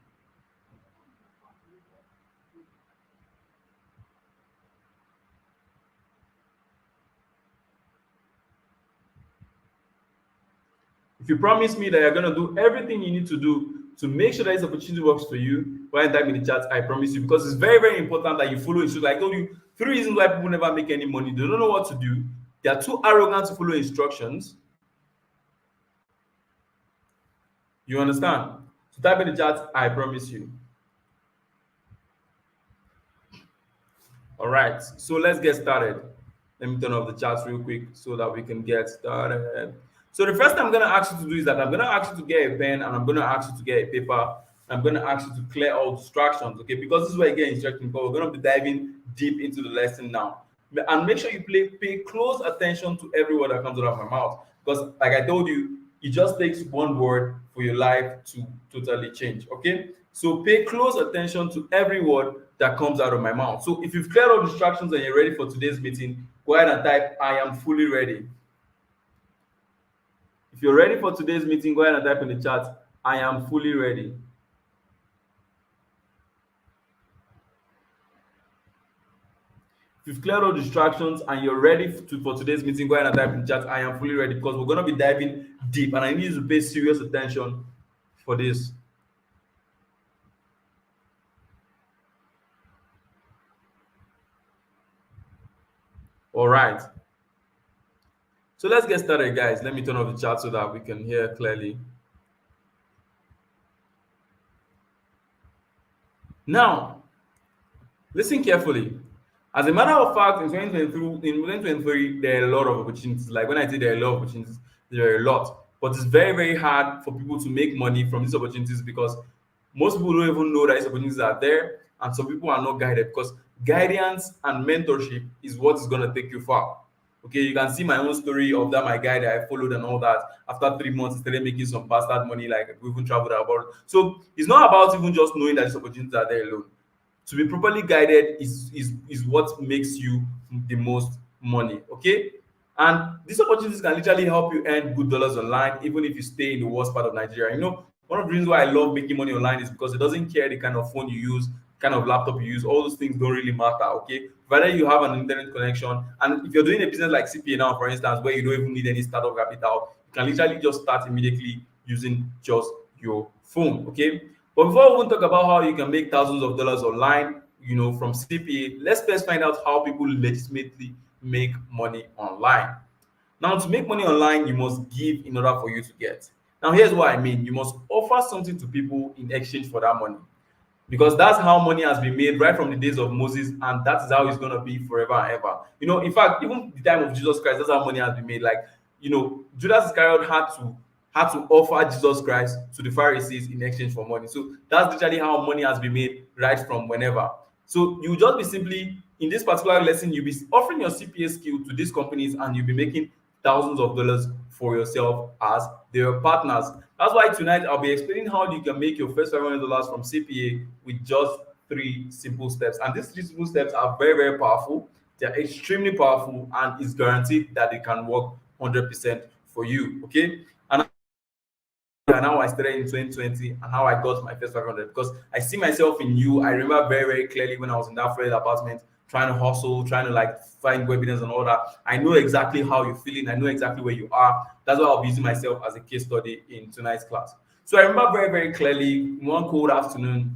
If you promise me that you're going to do everything you need to do to make sure that this opportunity works for you, go ahead and type in the chat, I promise you, because it's very, very important that you follow instructions. I told you 3 reasons why people never make any money. They don't know what to do. They are too arrogant to follow instructions. You understand? So type in the chat, I promise you. All right, so let's get started. Let me turn off the chat real quick so that we can get started. So the first thing I'm going to ask you to do is that I'm going to ask you to get a pen, and I'm going to ask you to get a paper. I'm going to ask you to clear all distractions, okay? Because this is where you get instruction, but we're going to be diving deep into the lesson now. And make sure you pay close attention to every word that comes out of my mouth. Because like I told you, it just takes one word for your life to totally change, okay? So pay close attention to every word that comes out of my mouth. So if you've cleared all distractions and you're ready for today's meeting, go ahead and type, I am fully ready. If you're ready for today's meeting, go ahead and type in the chat, I am fully ready. If you've cleared all distractions and you're ready for today's meeting, go ahead and type in the chat, I am fully ready, because we're going to be diving deep, and I need you to pay serious attention for this. All right. So let's get started, guys. Let me turn off the chat so that we can hear clearly. Now, listen carefully. As a matter of fact, in 2023, there are a lot of opportunities. Like when I say there are a lot of opportunities, there are a lot. But it's very, very hard for people to make money from these opportunities, because most people don't even know that these opportunities are there, and some people are not guided, because guidance and mentorship is what is going to take you far. Okay, you can see my own story of that, my guy that I followed and all that. After 3 months, he started making some bastard money, like we even traveled abroad. So it's not about even just knowing that these opportunities are there alone. To be properly guided is what makes you the most money, okay? And these opportunities can literally help you earn good dollars online, even if you stay in the worst part of Nigeria. You know, one of the reasons why I love making money online is because it doesn't care the kind of phone you use, kind of laptop you use. All those things don't really matter, okay? Whether you have an internet connection, and if you're doing a business like CPA now, for instance, where you don't even need any startup capital, you can literally just start immediately using just your phone, okay? But before we even talk about how you can make thousands of dollars online, you know, from CPA, let's first find out how people legitimately make money online. Now, to make money online, you must give in order for you to get. Now, here's what I mean. You must offer something to people in exchange for that money, because that's how money has been made right from the days of Moses, and that is how it's going to be forever and ever. You know, in fact, even the time of Jesus Christ, that's how money has been made. Like, you know, Judas Iscariot had to had to offer Jesus Christ to the Pharisees in exchange for money. So that's literally how money has been made right from whenever. So you just be simply in this particular lesson, you'll be offering your CPA skill to these companies and you'll be making thousands of dollars for yourself as their partners. That's why tonight I'll be explaining how you can make your first $500 from CPA with just three simple steps. And these three simple steps are very, very powerful. They're extremely powerful and it's guaranteed that they can work 100% for you. Okay. And how I started in 2020 and how I got my first 500 because I see myself in you. I remember very, very clearly when I was in that friend's apartment trying to hustle, trying to like find webinars and all that. I know exactly how you're feeling. I know exactly where you are. That's why I'll be using myself as a case study in tonight's class. So I remember very, very clearly one cold afternoon,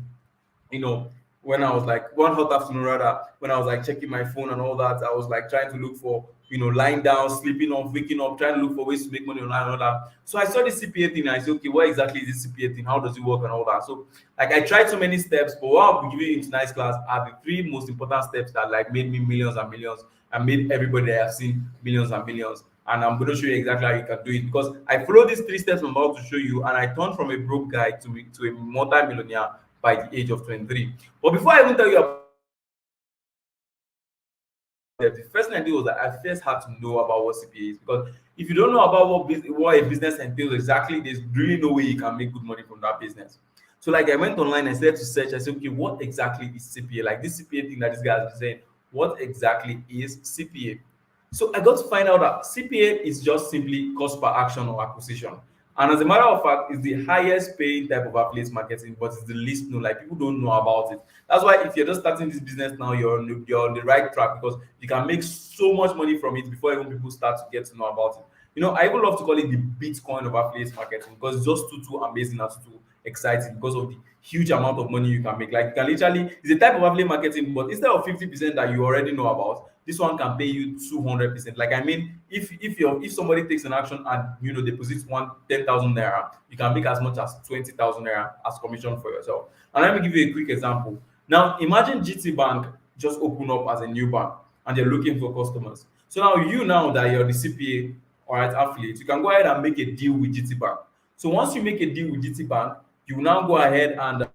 you know, when I was like one hot afternoon rather, when I was like checking my phone and all that, I was like trying to look for, lying down, sleeping off, waking up, trying to look for ways to make money online and all that. So I saw this CPA thing and I said, okay, what exactly is this CPA thing? How does it work and all that? So like I tried so many steps, but what I'll be giving you in tonight's class are the three most important steps that like made me millions and millions and made everybody that I've seen millions and millions. And I'm going to show you exactly how you can do it because I followed these three steps I'm about to show you, and I turned from a broke guy to a multi-millionaire by the age of 23. But before I even tell you about the first thing I did was that I first had to know about what CPA is because if you don't know about what a business entails exactly, there's really no way you can make good money from that business. So like I went online and started to search. I said, okay, what exactly is CPA? Like this CPA thing that this guy has been saying, what exactly is CPA? So I got to find out that CPA is just simply cost per action or acquisition. And as a matter of fact, it's the highest paying type of affiliate marketing, but it's the least known. Like people don't know about it. That's why if you're just starting this business now, you're on the right track because you can make so much money from it before even people start to get to know about it. I even love to call it the Bitcoin of affiliate marketing because it's just too amazing and too exciting because of the huge amount of money you can make. Like you can literally, it's a type of affiliate marketing, but instead of 50% that you already know about, this one can pay you 200%. Like I mean, if somebody takes an action and deposits 10,000 naira, you can make as much as 20,000 naira as commission for yourself. And let me give you a quick example. Now imagine GT Bank just open up as a new bank and they're looking for customers. So now that you're the CPA or at affiliate, you can go ahead and make a deal with GT Bank. So once you make a deal with GT Bank, you now go ahead and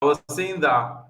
I was saying that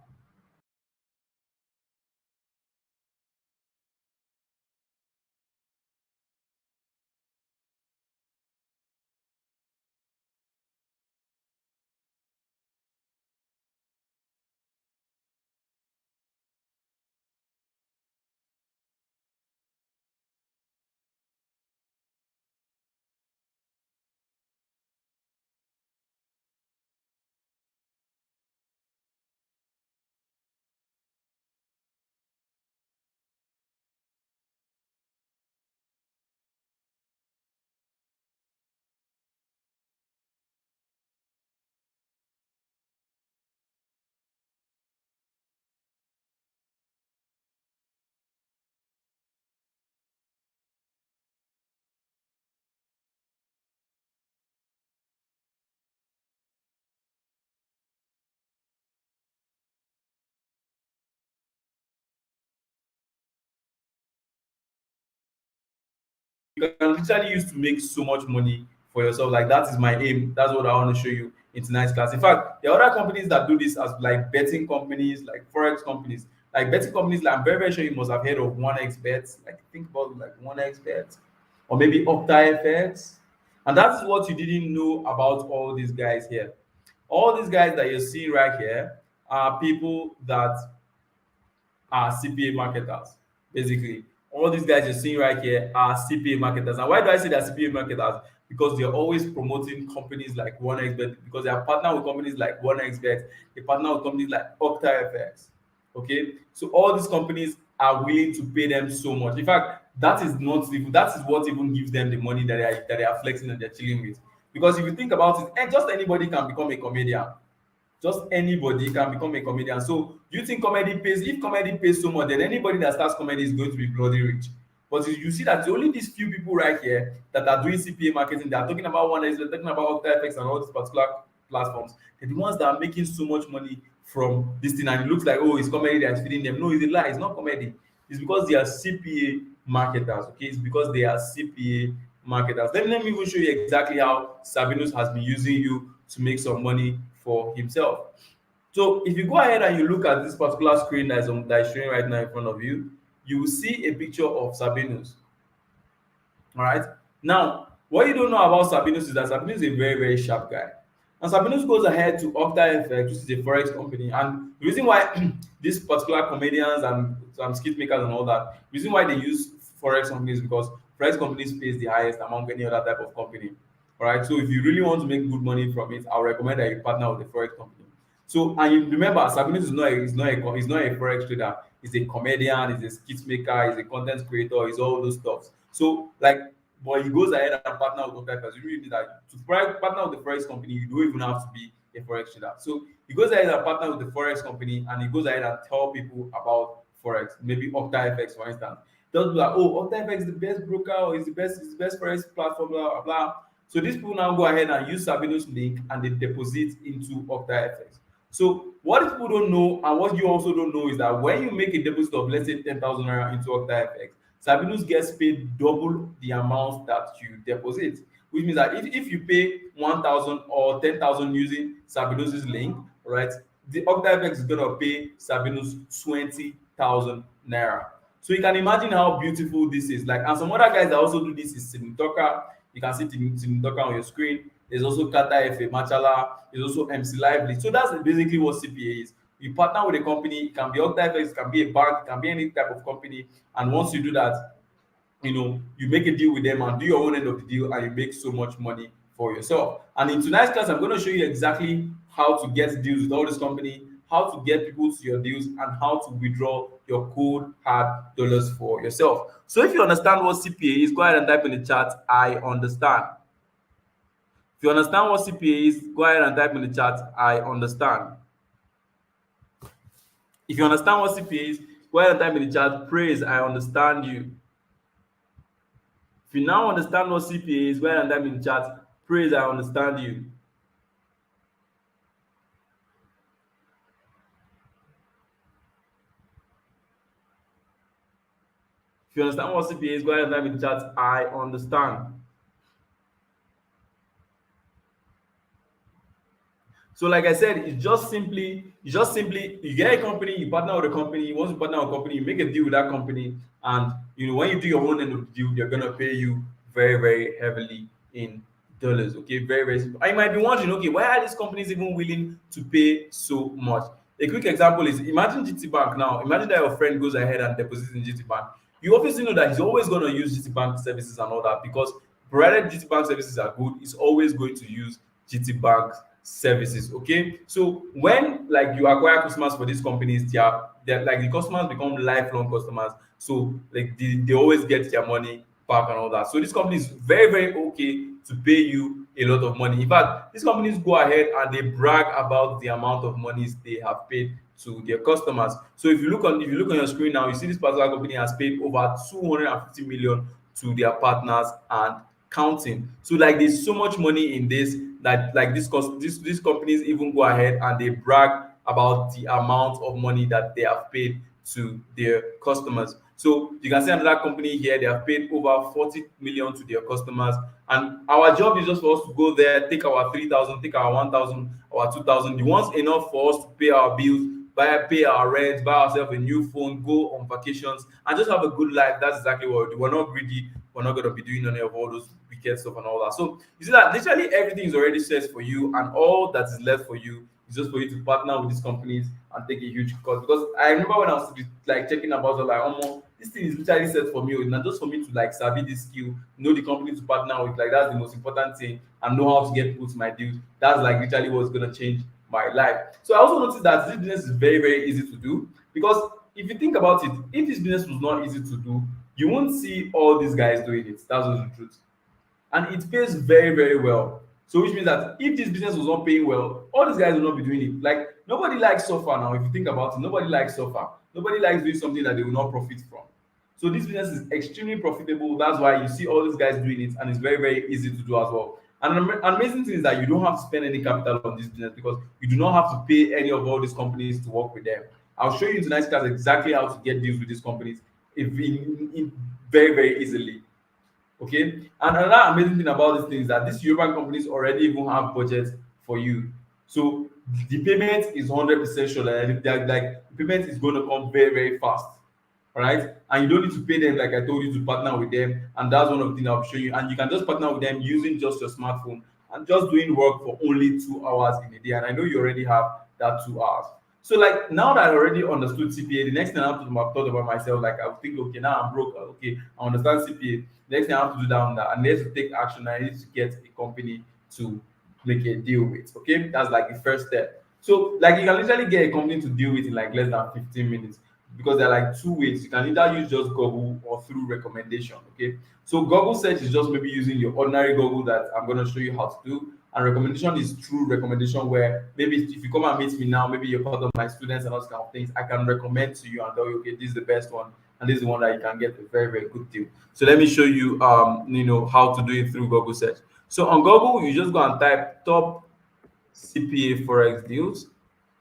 you can literally use to make so much money for yourself. Like that is my aim. That's what I want to show you in tonight's class. In fact, there are other companies that do this as like betting companies, like forex companies. Like betting companies, like I'm very, very sure you must have heard of 1xBet. Like think about like 1xBet or maybe OptaFX. And that's what you didn't know about all these guys here. All these guys that you're seeing right here are people that are CPA marketers. Basically, all these guys you're seeing right here are CPA marketers. And why do I say they're CPA marketers? Because they're always promoting companies like 1xBet, because they are partner with companies like 1xBet, they partner with companies like OptaFX. Okay, so all these companies are willing to pay them so much. In fact, that is not even that is what even gives them the money that they are flexing and they're chilling with. Because if you think about it, and just anybody can become a comedian. Just anybody can become a comedian. So do you think comedy pays? If comedy pays so much, then anybody that starts comedy is going to be bloody rich. But you see that only these few people right here that are doing CPA marketing, they are talking about one, they're talking about OptaFX and all these particular platforms. They're the ones that are making so much money from this thing, and it looks like, oh, it's comedy that's feeding them. No, it's a lie. It's not comedy. It's because they are CPA marketers. Okay, it's because they are CPA marketers. Let me even show you exactly how Sabinus has been using you to make some money for himself. So if you go ahead and you look at this particular screen that is showing right now in front of you, you will see a picture of Sabinus. All right. Now, what you don't know about Sabinus is that Sabinus is a very, very sharp guy. And Sabinus goes ahead to OptaFX, which is a forex company. And the reason why these particular comedians and some skit makers and all that, the reason why they use forex companies is because forex companies pays the highest among any other type of company. All right. So if you really want to make good money from it, I would recommend that you partner with a forex company. So and you remember, Sabinus is not a forex trader. He's a comedian. He's a skit maker. He's a content creator. He's all those stuff. So like, but he goes ahead and partner with Octavia. You really need that to partner with the forex company. You don't even have to be a forex trader. So he goes ahead and partner with the forex company, and he goes ahead and tell people about forex. Maybe OctaFX, for instance. They'll be like, oh, OctaFX is the best broker, or is the best forex platform, blah blah blah. So these people now go ahead and use Sabino's link and they deposit into OctaFX. So what people don't know, and what you also don't know, is that when you make a deposit of, let's say, 10,000 naira into OctaFX, Sabinus gets paid double the amount that you deposit, which means that if you pay 1,000 or 10,000 using Sabinus's link, right, the OctaFX is gonna pay Sabinus 20,000 naira. So you can imagine how beautiful this is. Like, and some other guys that also do this is Timitoka. You can see Timitoka on your screen. There's also Kata F.A. Machala. There's also MC Lively. So that's basically what CPA is. You partner with a company. It can be OctaFX, it can be a bank, it can be any type of company. And once you do that, you make a deal with them and do your own end of the deal, and you make so much money for yourself. And in tonight's class, I'm going to show you exactly how to get deals with all this company, how to get people to your deals, and how to withdraw your cold hard dollars for yourself. So if you understand what CPA is, go ahead and type in the chat, I understand. If you understand what CPA is, go ahead and type in the chat, I understand. If you understand what CPA is, go ahead and type in the chat, praise, I understand you. If you now understand what CPA is, go ahead and type in the chat, praise, I understand you. If you understand what CPA is, go ahead and type in the chat, I understand. So like I said, it's just simply you get a company, you partner with a company. Once you partner with a company, you make a deal with that company, and when you do your own end of the deal, they're gonna pay you very, very heavily in dollars. Okay, very, very simple. And you might be wondering, okay, why are these companies even willing to pay so much? A quick example is, imagine GT Bank now. Imagine that your friend goes ahead and deposits in GT Bank. You obviously know that he's always going to use GT Bank services and all that, because provided GT Bank services are good, he's always going to use GT Bank services. Okay, so when like you acquire customers for these companies, they're like, the customers become lifelong customers, so like they always get their money back and all that. So this company is very, very okay to pay you a lot of money. In fact, these companies go ahead and they brag about the amount of monies they have paid to their customers. So if you look on your screen now, you see this particular company has paid over 250 million to their partners and counting. So like, there's so much money in this that like these companies even go ahead and they brag about the amount of money that they have paid to their customers. So you can see another company here, they have paid over 40 million to their customers. And our job is just for us to go there, take our 3,000, take our 1,000, our 2,000. The ones enough for us to pay our bills, pay our rent, buy ourselves a new phone, go on vacations, and just have a good life. That's exactly what we do. We're not greedy. We're not going to be doing any of all those wicked stuff and all that. So you see that literally everything is already set for you, and all that is left for you is just for you to partner with these companies and take a huge cut. Because I remember when I was like checking about it, like, oh, this thing is literally set for me, not just for me to like sabi this skill, know the company to partner with. Like that's the most important thing, and know how to get people to my deals. That's like literally what's gonna change my life. So I also noticed that this business is very, very easy to do, because if you think about it, if this business was not easy to do, you won't see all these guys doing it. That's just the truth. And it pays very, very well. So which means that if this business was not paying well, all these guys will not be doing it. Like nobody likes suffer now. If you think about it, nobody likes suffer. Nobody likes doing something that they will not profit from. So this business is extremely profitable. That's why you see all these guys doing it, and it's very, very easy to do as well. And an amazing thing is that you don't have to spend any capital on this business, because you do not have to pay any of all these companies to work with them. I'll show you in tonight's class exactly how to get deals with these companies very, very easily. Okay, and another amazing thing about this thing is that these European companies already even have budgets for you. So the payment is 100% sure that like the payment is going to come very, very fast. All right, and you don't need to pay them, like I told you, to partner with them. And that's one of the things I'll show you. And you can just partner with them using just your smartphone and just doing work for only 2 hours in a day. And I know you already have that 2 hours. So like now that I already understood CPA, the next thing I have to do, I've thought about myself, like I'll think, okay, now I'm broke, okay, I understand CPA. Next thing I have to do that, and need to take action. I need to get a company to make a deal with. Okay, that's like the first step. So like you can literally get a company to deal with in like less than 15 minutes, because there are like two ways. You can either use just Google or through recommendation. Okay, so Google search is just maybe using your ordinary Google that I'm going to show you how to do. And recommendation is true recommendation, where maybe if you come and meet me now, maybe you're part of my students and those kind of things, I can recommend to you and tell you, okay, this is the best one, and this is the one that you can get a very, very good deal. So let me show you how to do it through Google search. So on Google, you just go and type top CPA Forex deals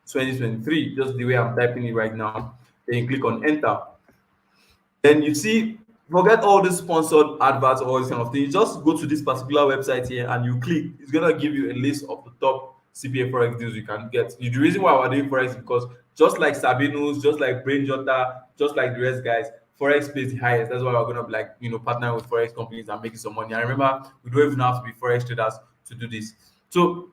2023, just the way I'm typing it right now. Then you click on enter. Then you see, forget all the sponsored adverts or all this kind of thing. You just go to this particular website here and you click. It's gonna give you a list of the top CPA Forex deals you can get. The reason why we're doing Forex is because just like Sabinus, just like Brain Jota, just like the rest guys, Forex pays the highest. That's why we're gonna be like, partner with Forex companies and making some money. And remember, we don't even have to be Forex traders to do this. So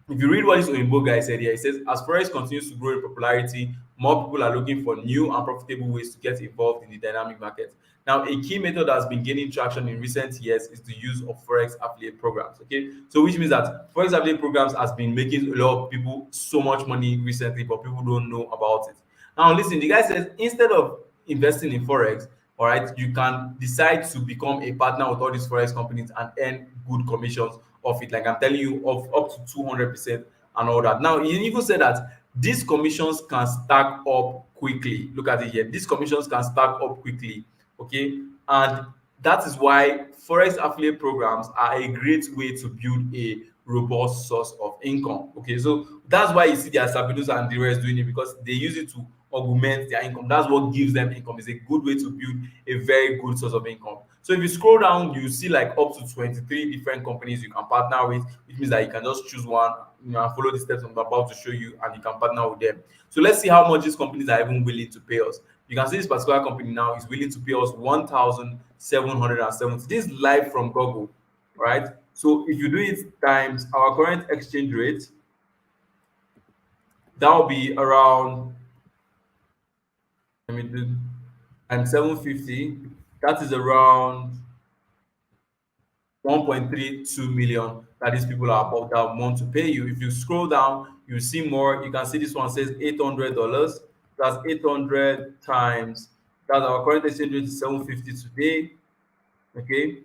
if you read what this Oyinbo guy said here, he says, as Forex continues to grow in popularity, more people are looking for new and profitable ways to get involved in the dynamic market. Now, a key method that's been gaining traction in recent years is the use of Forex affiliate programs. Okay, so which means that Forex affiliate programs has been making a lot of people so much money recently, but people don't know about it. Now, listen, the guy says instead of investing in Forex, all right, you can decide to become a partner with all these Forex companies and earn good commissions of it. Like I'm telling you, of up to 200% and all that. Now, he even said that these commissions can stack up quickly. Look at it here. These commissions can stack up quickly. Okay, and that is why Forex affiliate programs are a great way to build a robust source of income. Okay, so that's why you see their Sabinus and the rest doing it, because they use it to augment their income. That's what gives them income. It's a good way to build a very good source of income. So if you scroll down, you see like up to 23 different companies you can partner with, which means that you can just choose one, and follow the steps I'm about to show you, and you can partner with them. So let's see how much these companies are even willing to pay us. You can see this particular company now is willing to pay us 1,770. This is live from Google, right? So if you do it times our current exchange rate, that will be around, let me do, and 750. That is around 1.32 million that these people are about that want to pay you. If you scroll down, you see more. You can see this one says $800. That's 800 times. That's our current exchange rate is 750 today. Okay,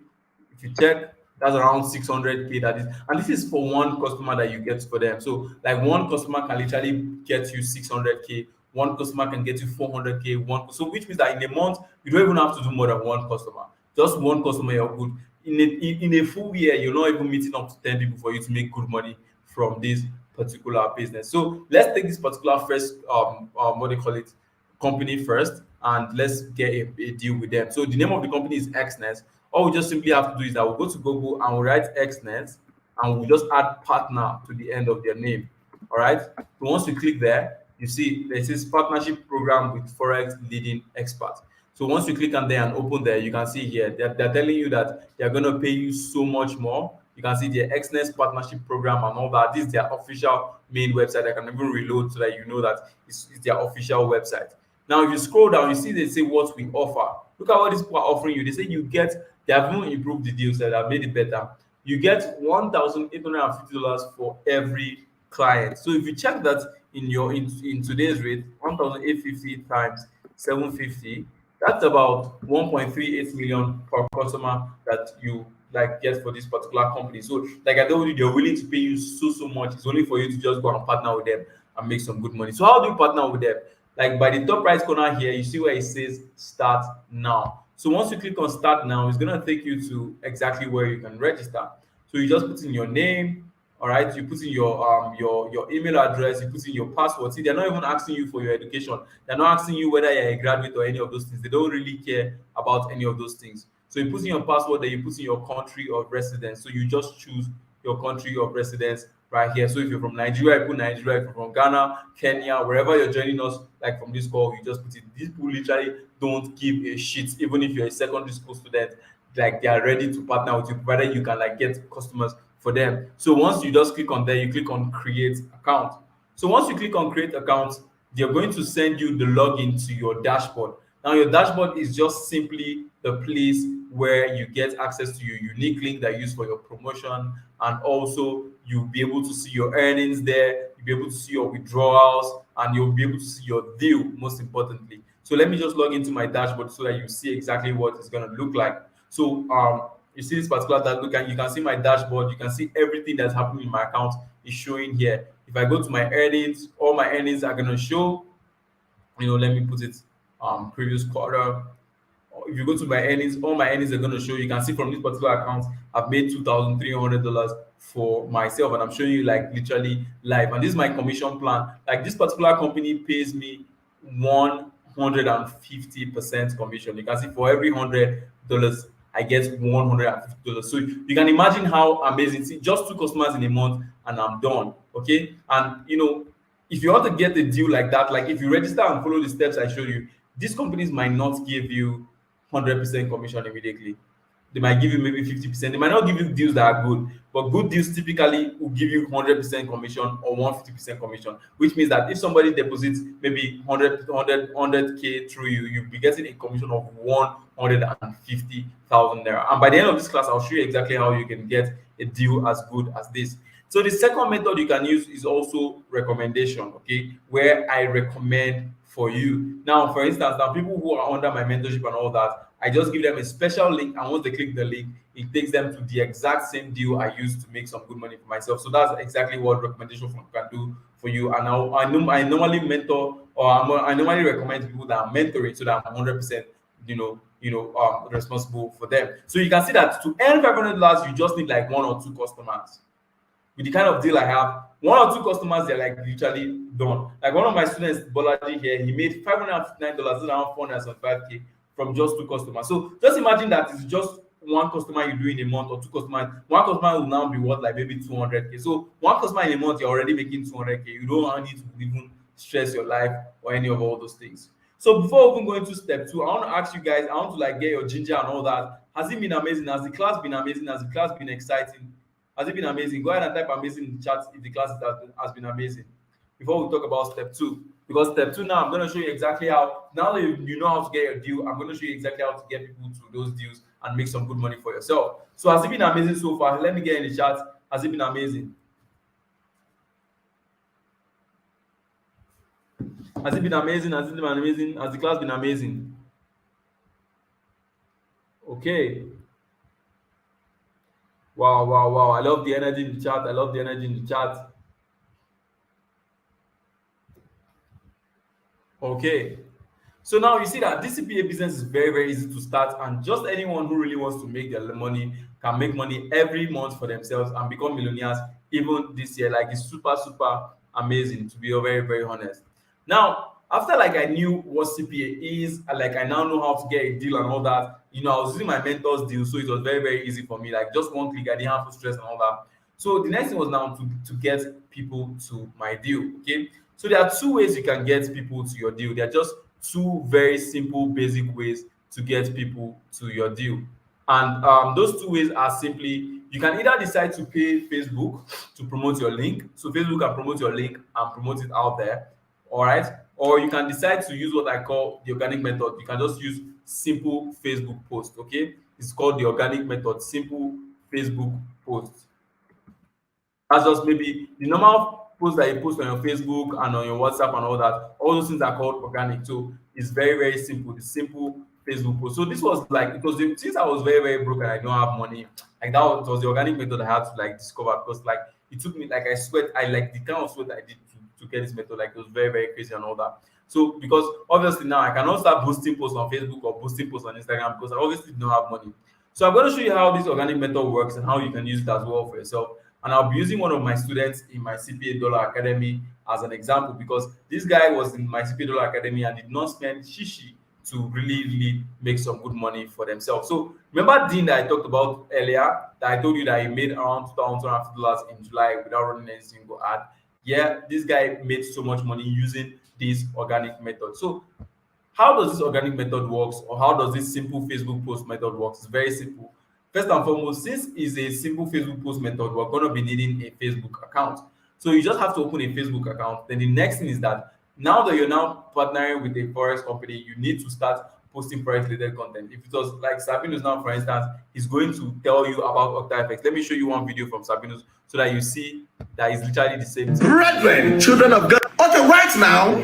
if you check, that's around 600K. That is, and this is for one customer that you get for them. So like one customer can literally get you 600K. One customer can get you 400K. So which means that in a month you don't even have to do more than one customer. Just one customer, you're good. In a full year, you're not even meeting up to 10 people for you to make good money from this particular business. So let's take this particular first what do you call it, company first and let's get a deal with them. So the name of the company is XNet. All we just simply have to do is that we'll go to Google and we'll write XNet and we'll just add partner to the end of their name. All right. So once you click there, you see there says partnership program with Forex leading expert. So once you click on there and open there, you can see here they're telling you that they're going to pay you so much more. You can see the XNet partnership program and all that. This is their official main website. I can even reload so that you know that it's their official website. Now, if you scroll down, you see they say what we offer. Look at what these people are offering you. They say you get, they have even improved the deals, that have made it better. You get $1,850 for every client. So if you check that in today's rate, 1,850 times 750, that's about 1.38 million per customer that you like get for this particular company. So like I told you, they're willing to pay you so much. It's only for you to just go and partner with them and make some good money. So how do you partner with them? Like by the top right corner here, you see where it says start now. So once you click on start now, it's gonna take you to exactly where you can register. So you just put in your name, all right. You put in your email address, you put in your password. See, they're not even asking you for your education. They're not asking you whether you're a graduate or any of those things. They don't really care about any of those things. So you put in your password, then you put in your country of residence. So you just choose your country of residence right here. So if you're from Nigeria, you put Nigeria. If you're from Ghana, Kenya, wherever you're joining us, like from this call, you just put it. These people literally don't give a shit, even if you're a secondary school student. Like they are ready to partner with you, provided you can like get customers for them. So once you just click on there, you click on create account. So once you click on create account, they're going to send you the login to your dashboard. Now your dashboard is just simply the place where you get access to your unique link that you use for your promotion, and also you'll be able to see your earnings there, you'll be able to see your withdrawals, and you'll be able to see your deal, most importantly. So let me just log into my dashboard so that you see exactly what it's going to look like. So you see this particular dashboard, you can see my dashboard, you can see everything that's happening in my account is showing here. If I go to my earnings, all my earnings are going to show. Let me put it previous quarter. If you go to my earnings, all my earnings are going to show. You can see from this particular account, I've made $2,300 for myself, and I'm showing you like literally live. And this is my commission plan. Like this particular company pays me 150% commission. You can see for every $100, I get $150. So you can imagine how amazing. See, just 2 customers in a month, and I'm done. Okay, and if you want to get a deal like that, like if you register and follow the steps I showed you, these companies might not give you 100% commission immediately. They might give you maybe 50%. They might not give you deals that are good, but good deals typically will give you 100% commission or 150% commission, which means that if somebody deposits maybe 100K through you, you'll be getting a commission of 150,000 naira. And by the end of this class, I'll show you exactly how you can get a deal as good as this. So the second method you can use is also recommendation, okay, where I recommend for you. Now, for instance, now people who are under my mentorship and all that, I just give them a special link, and once they click the link, it takes them to the exact same deal I used to make some good money for myself. So that's exactly what recommendation can do for you. And I normally mentor, or I normally recommend people that I'm mentoring, so that I'm 100%, responsible for them. So you can see that to earn $500, you just need like 1 or 2 customers. With the kind of deal I have, 1 or 2 customers, they're like literally done. Like one of my students, Bolaji here, he made $559, around 475K from just 2 customers. So just imagine that it's just 1 customer you do in a month, or 2 customers. 1 customer will now be worth like maybe 200K. So 1 customer in a month, you're already making 200K. You don't need to even stress your life or any of all those things. So before even going to step 2, I want to ask you guys, I want to like get your ginger and all that. Has it been amazing? Has the class been amazing? Has the class been exciting? Has it been amazing? Go ahead and type amazing in the chat if the class has been amazing. Before we talk about step 2, because step 2 now, I'm going to show you exactly how, now that you know how to get your deal, I'm going to show you exactly how to get people to those deals and make some good money for yourself. So has it been amazing so far? Let me get in the chat. Has it been amazing? Has it been amazing? Has it been amazing? Has the class been amazing? Okay. Wow, wow, wow. I love the energy in the chat. I love the energy in the chat. Okay. So now you see that this CPA business is very, very easy to start, and just anyone who really wants to make their money can make money every month for themselves and become millionaires even this year. Like it's super, super amazing, to be very, very honest. Now, after like I knew what CPA is, like I now know how to get a deal and all that. I was using my mentor's deal, so it was very, very easy for me. Like just one click, I didn't have to stress and all that. So the next thing was now to get people to my deal. Okay. So there are two ways you can get people to your deal. There are just two very simple, basic ways to get people to your deal. And those two ways are simply you can either decide to pay Facebook to promote your link. So Facebook can promote your link and promote it out there. All right. Or you can decide to use what I call the organic method. You can just use simple Facebook post. Okay. It's called the organic method, simple Facebook post. That's just maybe the normal post that you post on your Facebook and on your WhatsApp and all that. All those things are called organic. So it's very, very simple. The simple Facebook post. So this was like it was since I was very, very broke and I don't have money, like was the organic method I had to like discover because like it took me like I sweat, I like the kind of sweat I did to get this method, like it was very, very crazy and all that. So because obviously now I cannot start boosting posts on Facebook or boosting posts on Instagram because I obviously don't have money. So I'm going to show you how this organic method works and how you can use it as well for yourself. And I'll be using one of my students in my CPA Dollar Academy as an example because this guy was in my CPA Dollar Academy and did not spend shishi to really, really make some good money for themselves. So remember Dean that I talked about earlier that I told you that he made around $2,250 in July without running any single ad. Yeah, this guy made so much money using this organic method. So how does this organic method works or how does this simple Facebook post method works? It's very simple. First and foremost, since it's a simple Facebook post method, we're going to be needing a Facebook account. So you just have to open a Facebook account. Then the next thing is that now that you're now partnering with a forex company, you need to start posting forex related content. If it was like Sabinus now, for instance, he's going to tell you about Octa effects. Let me show you one video from Sabinus so that you see that it's literally the same thing. Brethren, children of God. Okay, right now,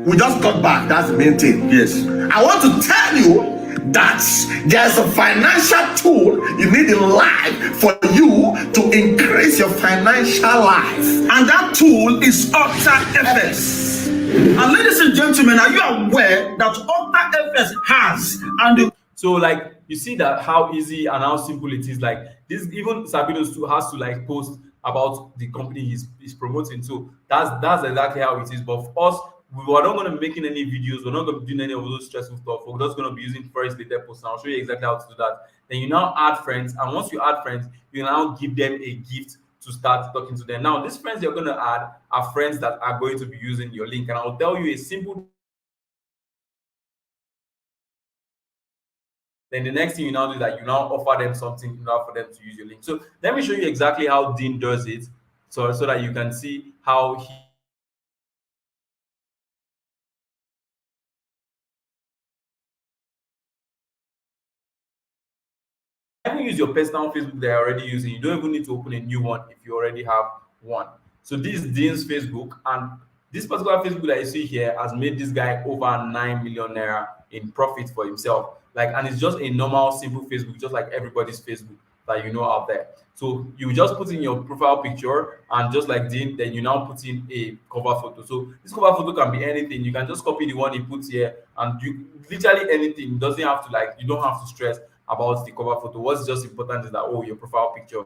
we just got back. That's the main thing. Yes. I want to tell you that there's a financial tool you need in life for you to increase your financial life. And that tool is Octa FS. And ladies and gentlemen, are you aware that Octa FS has and so like you see that how easy and how simple it is. Like this, even Sabinos too has to like post about the company he's promoting. So that's exactly how it is. But for us, we are not going to be making any videos. We're not going to be doing any of those stressful stuff. We're just going to be using first data posts. And I'll show you exactly how to do that. Then you now add friends, and once you add friends, you now give them a gift to start talking to them. Now, these friends you're going to add are friends that are going to be using your link, and I'll tell you a simple. Then the next thing you now do is that you now offer them something in order for them to use your link. So let me show you exactly how Dean does it, so that you can see how he even use your personal Facebook that you're already using. You don't even need to open a new one if you already have one. So this is Dean's Facebook, and this particular Facebook that you see here has made this guy over 9 million naira in profit for himself. Like, and it's just a normal, simple Facebook, just like everybody's Facebook that you know out there. So you just put in your profile picture, and just like Dean, then you now put in a cover photo. So this cover photo can be anything. You can just copy the one he puts here, and you literally anything. It doesn't have to like you don't have to stress about the cover photo. What's just important is that your profile picture.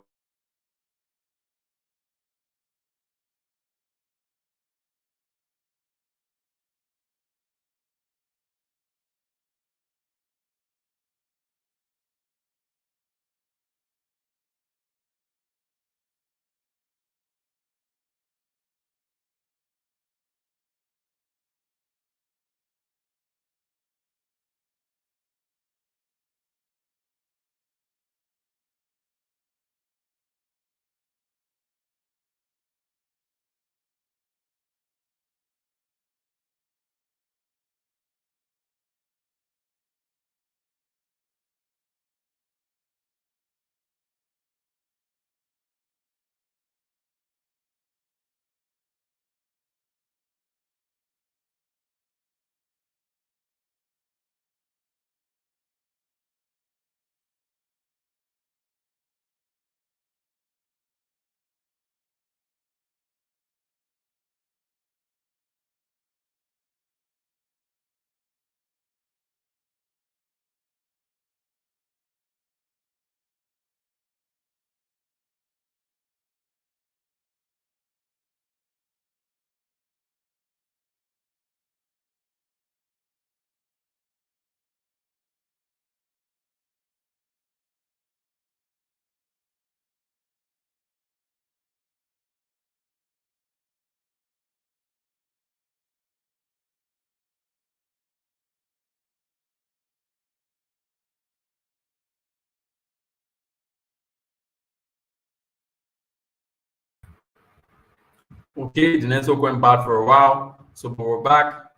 Okay, the network went bad for a while, so but we're back.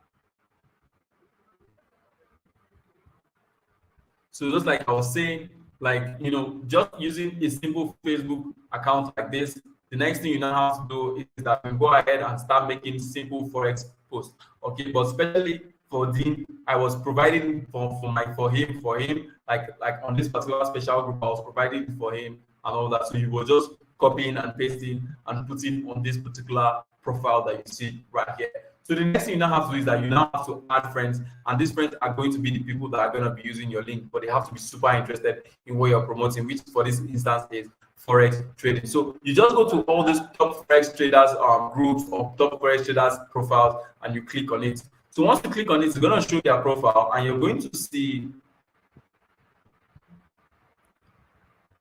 So just like I was saying, like just using a simple Facebook account like this, the next thing you now have to do is that you go ahead and start making simple forex posts. Okay, but especially for Dean, I was providing for him like on this particular special group, I was providing for him and all that. So he was just copying and pasting and putting on this particular profile that you see right here. So the next thing you now have to do is that you now have to add friends, and these friends are going to be the people that are going to be using your link, but they have to be super interested in what you're promoting, which for this instance is forex trading. So you just go to all these top forex traders groups or top forex traders profiles, and you click on it. So once you click on it, it's going to show their profile, and you're going to see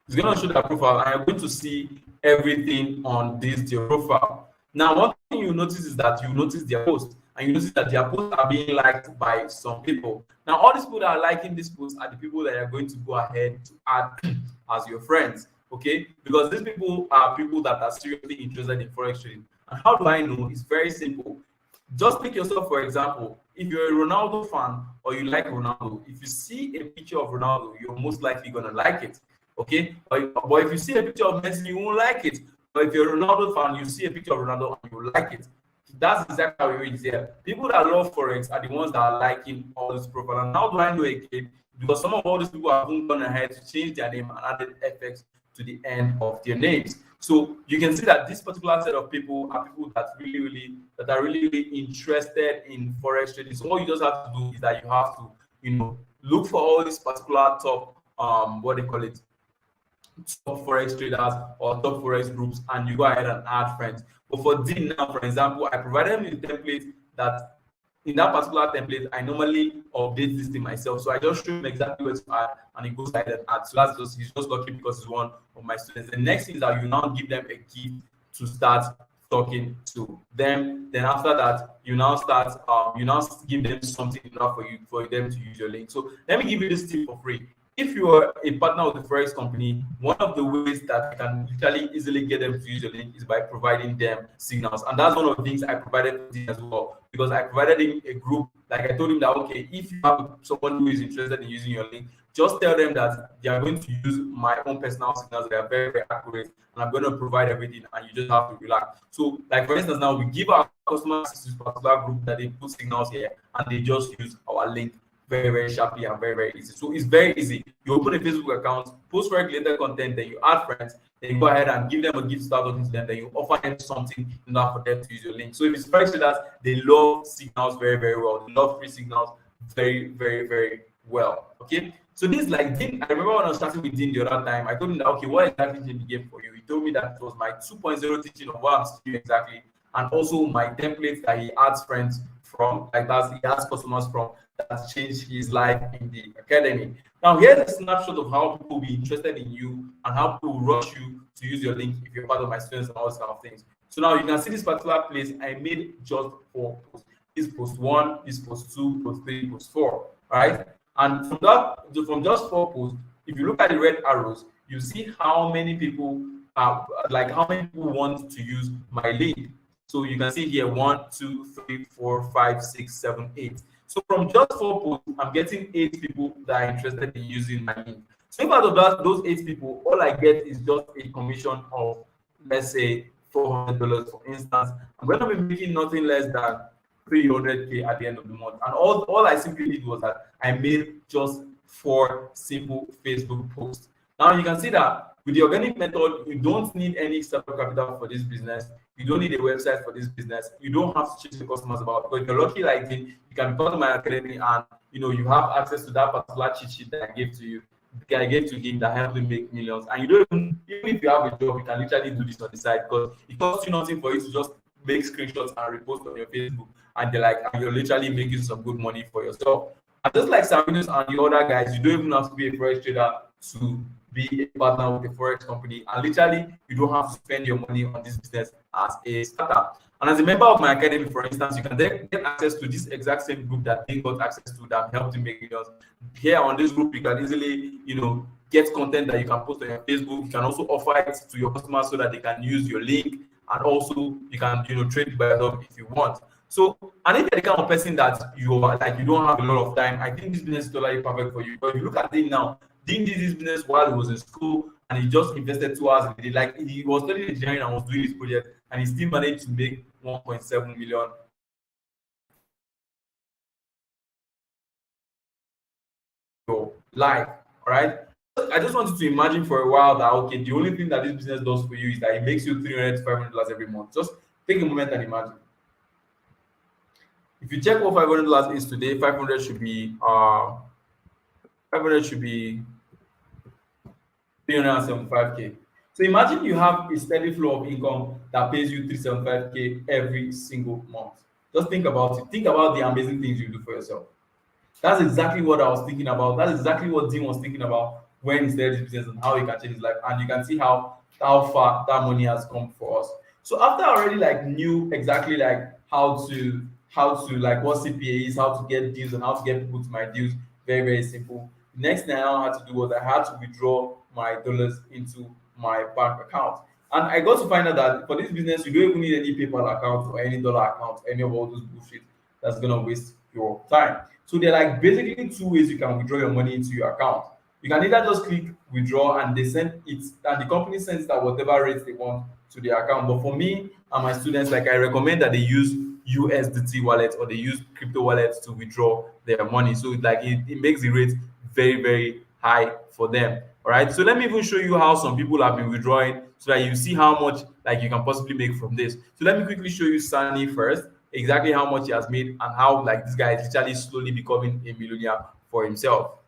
it's going to show their profile, and you're going to see everything on their profile. Now, one thing you notice is that you notice their posts, and you notice that their posts are being liked by some people. Now, all these people that are liking these posts are the people that are going to go ahead to add as your friends, okay? Because these people are people that are seriously interested in forex trading. And how do I know? It's very simple. Just take yourself for example. If you're a Ronaldo fan or you like Ronaldo, if you see a picture of Ronaldo, you're most likely gonna like it. Okay, but if you see a picture of Messi, you won't like it. But if you're a Ronaldo fan, you see a picture of Ronaldo and you like it. That's exactly how it is here. People that love forex are the ones that are liking all this profile. And how do I know again? Because some of all these people have gone ahead to change their name and added FX to the end of their names. So you can see that this particular set of people are people that are really interested in forex trading. So all you just have to do is that you have to look for all these particular top what they call it, top forex traders or top forex groups, and you go ahead and add friends. But for Dean now, for example, I provided him with a template that in that particular template, I normally update this thing myself. So I just show him exactly what to add, and he goes ahead and adds. So he's just lucky because he's one of my students. The next thing is that you now give them a gift to start talking to them. Then after that, you now give them something enough for them to use your link. So let me give you this tip for free. If you are a partner with a forex company, one of the ways that you can literally easily get them to use your link is by providing them signals. And that's one of the things I provided him as well, because I provided him a group. Like I told him that, okay, if you have someone who is interested in using your link, just tell them that they are going to use my own personal signals. They are very, very accurate, and I'm going to provide everything, and you just have to relax. So, like for instance, now we give our customers this particular group that they put signals here, and they just use our link very, very sharply and very, very easy. So it's very easy. You open a Facebook account, post regulated content, then you add friends, then you go ahead and give them a gift, start talking to them, then you offer them something in order for them to use your link. So if it's forex traders, they love signals very, very well. They love free signals very, very, very well. Okay. So this like Dean, I remember when I was starting with Dean the other time, I told him that, okay, what exactly did the game for you? He told me that it was my 2.0 teaching of what I'm doing exactly, and also my templates that he adds friends from, like that he has customers from, that changed his life in the academy. Now here's a snapshot of how people will be interested in you and how people will rush you to use your link if you're part of my students and all those kind of things. So now you can see this particular place I made just 4 posts. This post 1, this post 2, post 3, post 4. All right. And from just 4 posts, if you look at the red arrows, you see how many people want to use my link. So you can see here 1, 2, 3, 4, 5, 6, 7, 8. So from just 4 posts, I'm getting 8 people that are interested in using my link. So if out of those 8 people, all I get is just a commission of, let's say, $400, for instance. I'm going to be making nothing less than 300K at the end of the month. And all I simply did was that I made just 4 simple Facebook posts. Now you can see that with the organic method, you don't need any startup capital for this business. You don't need a website for this business. You don't have to chase the customers about. But if you're lucky like me, you can be part of my academy, and you have access to that particular cheat sheet that I gave to you. I gave to him that helped him make millions. And you don't even if you have a job, you can literally do this on the side, because it costs you nothing for you to just make screenshots and repost on your Facebook, and you're literally making some good money for yourself. And just like Saminus and the other guys, you don't even have to be a forex trader to be a partner with a forex company, and literally you don't have to spend your money on this business as a startup. And as a member of my academy, for instance, you can then get access to this exact same group that they got access to, that helped you make videos. Here on this group, you can easily get content that you can post on your Facebook. You can also offer it to your customers so that they can use your link, and also you can trade by yourself if you want. So, and if you're the kind of person that you are like you don't have a lot of time, I think this business is totally perfect for you. But if you look at it now, Dean did this business while he was in school, and he just invested 2 hours in it. Like he was studying engineering and was doing his project, and he still managed to make 1.7 million your life. All right. I just want you to imagine for a while that okay, the only thing that this business does for you is that it makes you $300 to $500 every month. Just take a moment and imagine. If you check what $500 is today, 500 should be 375K. So imagine you have a steady flow of income that pays you 375K every single month. Just think about it. Think about the amazing things you do for yourself. That's exactly what I was thinking about. That's exactly what Dean was thinking about when he started his business and how he can change his life. And you can see how far that money has come for us. So after I already like knew exactly like how to like what CPA is, how to get deals and how to get people to my deals, very, very simple. The next thing I had to do was I had to withdraw my dollars into my bank account. And I got to find out that for this business, you don't even need any PayPal account or any dollar account, any of all those bullshit that's gonna waste your time. So there are like basically two ways you can withdraw your money into your account. You can either just click withdraw and they send it, and the company sends that whatever rates they want to the account. But for me and my students, like I recommend that they use USDT wallet or they use crypto wallets to withdraw their money. So it makes the rate very, very high for them. All right. So let me even show you how some people have been withdrawing so that you see how much like you can possibly make from this. So let me quickly show you Sunny first, exactly how much he has made and how like this guy is literally slowly becoming a millionaire for himself.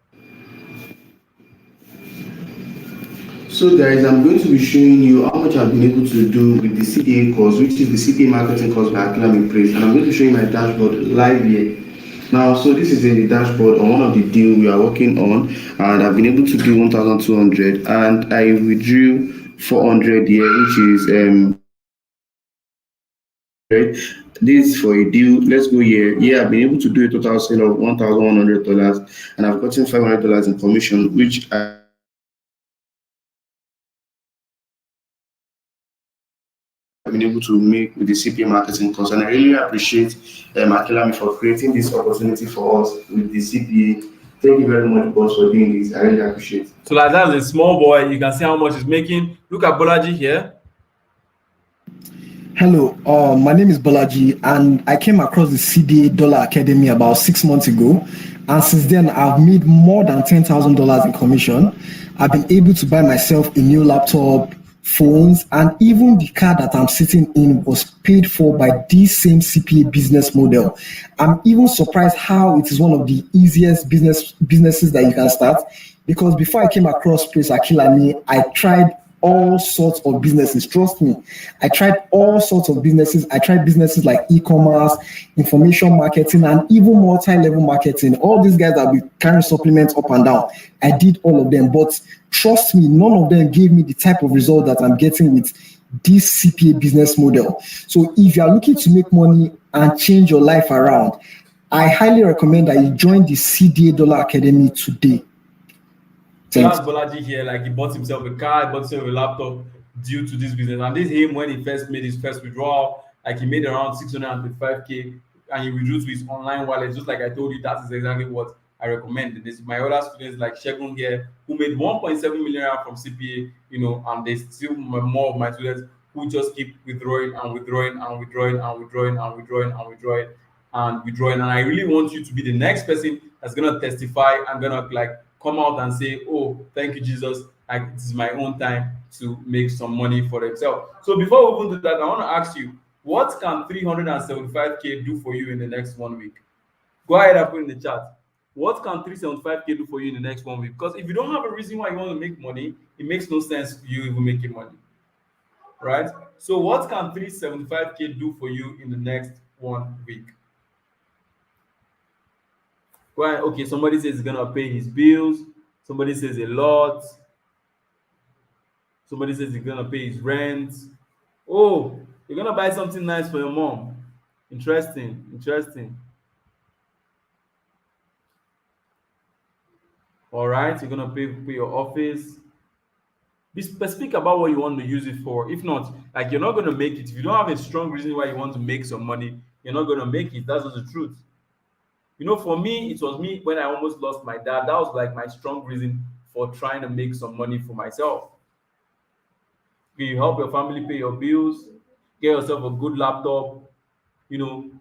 So guys, I'm going to be showing you how much I've been able to do with the CPA course, which is the CPA Marketing course by Academic Praise, and I'm going to show you my dashboard live here. Now, so this is a dashboard on one of the deals we are working on, and I've been able to do 1,200, and I withdrew 400 here, which is right. This is for a deal. Let's go here. Yeah, I've been able to do a total sale of $1,100, and I've gotten $500 in commission, which I've been able to make with the CPA marketing course. And I really appreciate Akilami for creating this opportunity for us with the CPA. Thank you very much, boss, for doing this. I really appreciate it. So like that's a small boy. You can see how much he's making. Look at Bolaji here. Hello, my name is Bolaji, and I came across the CDA Dollar Academy about 6 months ago. And since then, I've made more than $10,000 in commission. I've been able to buy myself a new laptop, phones, and even the car that I'm sitting in was paid for by this same CPA business model. I'm even surprised how it is one of the easiest businesses that you can start, because before I came across Place Akilami, I tried all sorts of businesses. Trust me, I tried all sorts of businesses. I tried businesses like e-commerce, information marketing, and even multi-level marketing. All these guys that be carrying supplements up and down. I did all of them, but trust me, none of them gave me the type of result that I'm getting with this CPA business model. So if you are looking to make money and change your life around, I highly recommend that you join the CDA Dollar Academy today. So that's Bolaji here. Like he bought himself a car, he bought himself a laptop due to this business. And this is him when he first made his first withdrawal. Like he made around 625K and he withdrew to his online wallet. Just like I told you, that is exactly what I recommend. This my other students like Shegun here, who made 1.7 million from CPA, and they still more of my students who just keep withdrawing and withdrawing and withdrawing and withdrawing and withdrawing and withdrawing and withdrawing. And I really want you to be the next person that's gonna testify and gonna like come out and say, oh, thank you, Jesus. Like it is my own time to make some money for themselves. So before we even do that, I want to ask you, what can 375K do for you in the next 1 week? Go ahead and put in the chat. What can 375K do for you in the next 1 week? Because if you don't have a reason why you want to make money, it makes no sense you even making money. Right? So what can 375K do for you in the next 1 week? Well, okay, somebody says he's gonna pay his bills. Somebody says a lot. Somebody says he's gonna pay his rent. Oh, you're gonna buy something nice for your mom. Interesting, interesting. All right, you're gonna pay your office. Be specific about what you want to use it for. If not, like, you're not going to make it. If you don't have a strong reason why you want to make some money, you're not going to make it. That's just the truth. For me, it was me when I almost lost my dad. That was like my strong reason for trying to make some money for myself. You help your family pay your bills, get yourself a good laptop,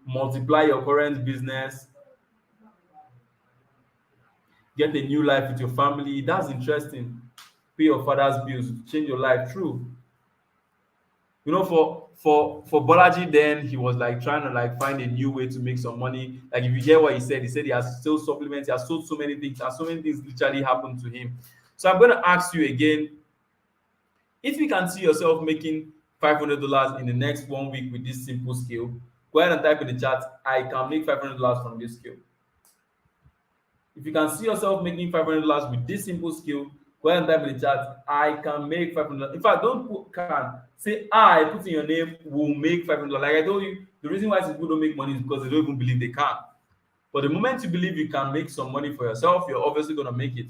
multiply your current business, get a new life with your family. That's interesting. Pay your father's bills, change your life. True. For Bolaji, then he was like trying to like find a new way to make some money. Like, if you hear what he said he has sold supplements, he has sold so many things, and so many things literally happened to him. So I'm going to ask you again, if you can see yourself making $500 in the next 1 week with this simple skill, go ahead and type in the chat, I can make $500 from this skill. If you can see yourself making $500 with this simple skill, go ahead and type in the chat, I can make $500. In fact, don't put can. Say I, put in your name, will make $500. Like I told you, the reason why people don't make money is because they don't even believe they can. But the moment you believe you can make some money for yourself, you're obviously going to make it.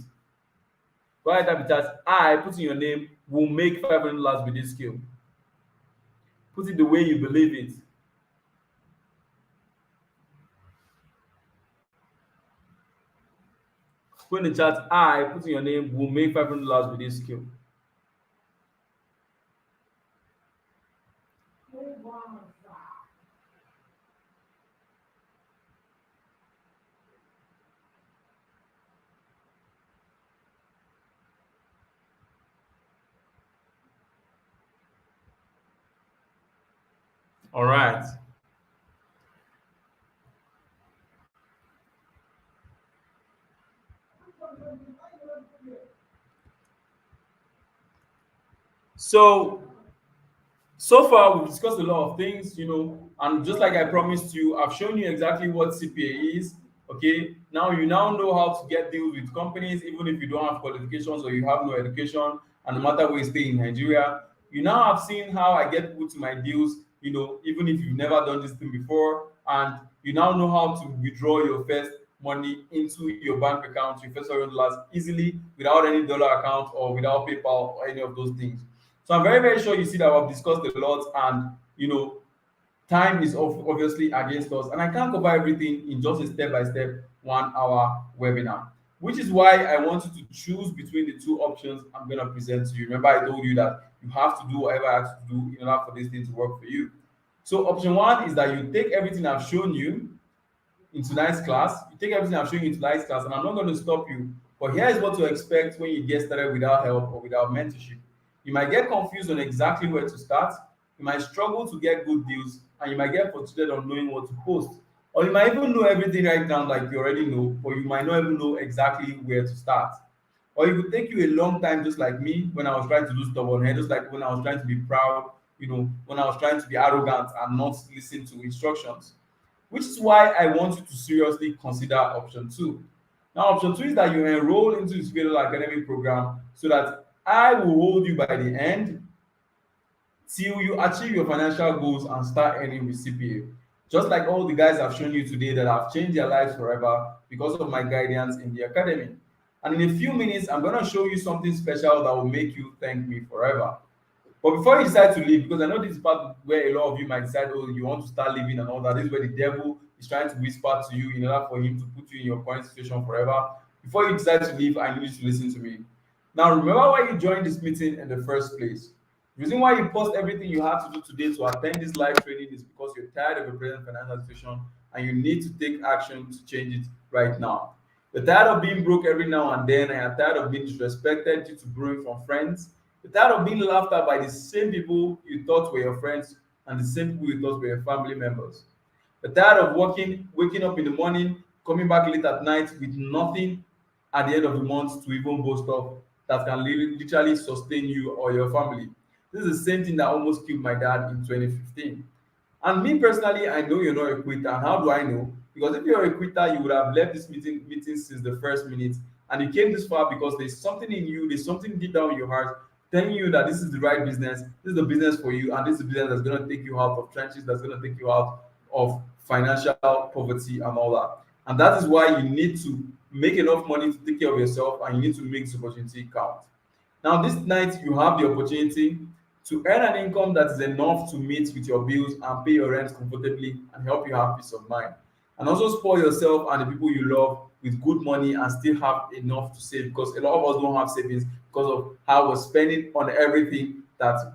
Go ahead and type in the chat, I, put in your name, will make $500 with this skill. Put it the way you believe it. Put in the chat, I, put in your name, will make $500 with this skill. All right. So far we've discussed a lot of things, and just like I promised you, I've shown you exactly what CPA is. Okay, now you know how to get deals with companies, even if you don't have qualifications or you have no education, and no matter where you stay in Nigeria. You now have seen how I get people to my deals, even if you've never done this thing before, and you now know how to withdraw your first money into your bank account, your first $100 easily, without any dollar account or without PayPal or any of those things. So I'm very, very sure you see that I've discussed a lot, and time is obviously against us, and I can't cover everything in just a step-by-step 1 hour webinar, which is why I want you to choose between the two options I'm going to present to you. Remember, I told you that you have to do whatever I have to do in order for this thing to work for you. So option one is that you take everything I've shown you in tonight's class. You take everything I've shown you in tonight's class, and I'm not going to stop you. But here is what to expect when you get started without help or without mentorship. You might get confused on exactly where to start. You might struggle to get good deals, and you might get frustrated on knowing what to post. Or you might even know everything right now, like you already know, but you might not even know exactly where to start. Or it could take you a long time, just like me, when I was trying to do stubborn head, just like when I was trying to be proud, when I was trying to be arrogant and not listen to instructions. Which is why I want you to seriously consider option two. Now, option two is that you enroll into the CPA academic program so that I will hold you by the end till you achieve your financial goals and start earning with CPA. Just like all the guys I've shown you today that have changed their lives forever because of my guidance in the academy. And in a few minutes, I'm going to show you something special that will make you thank me forever. But before you decide to leave, because I know this is part where a lot of you might decide, oh, you want to start living and all that. This is where the devil is trying to whisper to you in order for him to put you in your current situation forever. Before you decide to leave, I need you to listen to me. Now, remember why you joined this meeting in the first place. The reason why you paused everything you had to do today to attend this live training is because you're tired of your present financial situation and you need to take action to change it right now. You're tired of being broke every now and then, and you're tired of being disrespected due to borrowing from friends. You're tired of being laughed at by the same people you thought were your friends and the same people you thought were your family members. You're tired of waking up in the morning, coming back late at night with nothing at the end of the month to even boast of that can literally sustain you or your family. This is the same thing that almost killed my dad in 2015. And me personally, I know you're not a quitter. And how do I know? Because if you're a quitter, you would have left this meeting since the first minute. And you came this far because there's something in you, there's something deep down in your heart telling you that this is the right business, this is the business for you, and this is the business that's going to take you out of trenches, that's going to take you out of financial poverty and all that. And that is why you need to make enough money to take care of yourself, and you need to make this opportunity count. Now, this night you have the opportunity to earn an income that is enough to meet with your bills and pay your rent comfortably and help you have peace of mind. And also spoil yourself and the people you love with good money and still have enough to save, because a lot of us don't have savings because of how we're spending on everything that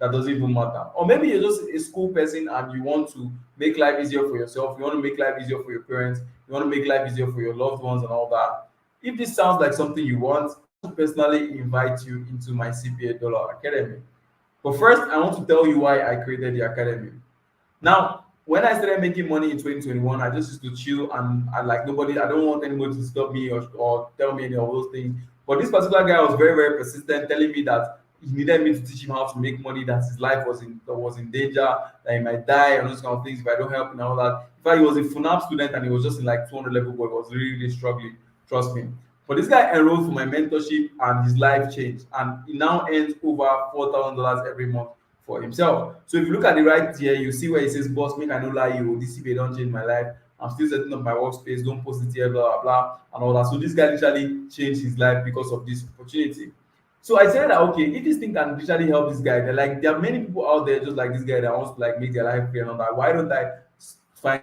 that doesn't even matter. Or maybe you're just a school person and you want to make life easier for yourself, you want to make life easier for your parents, you want to make life easier for your loved ones and all that. If this sounds like something you want, I want to personally invite you into my CPA Dollar Academy. But first, I want to tell you why I created the academy. Now, when I started making money in 2021, I just used to chill, and I like nobody, I don't want anybody to stop me or tell me any of those things. But this particular guy was very, very persistent, telling me that he needed me to teach him how to make money, that his life was in danger, that he might die, and those kind of things if I don't help him and all that. In fact, he was a FUNAP student and he was just in like 200 level, but he was really, really struggling. Trust me. But this guy enrolled for my mentorship and his life changed, and he now earns over $4,000 every month for himself. So if you look at the right here, you see where it says, "Boss, make I no lie you, this CPA don't change my life. I'm still setting up my workspace, don't post it here, blah, blah, blah," and all that. So this guy literally changed his life because of this opportunity. So I said that, okay, if this thing can literally help this guy, then like there are many people out there just like this guy that wants to like make their life free and all that. Why don't I find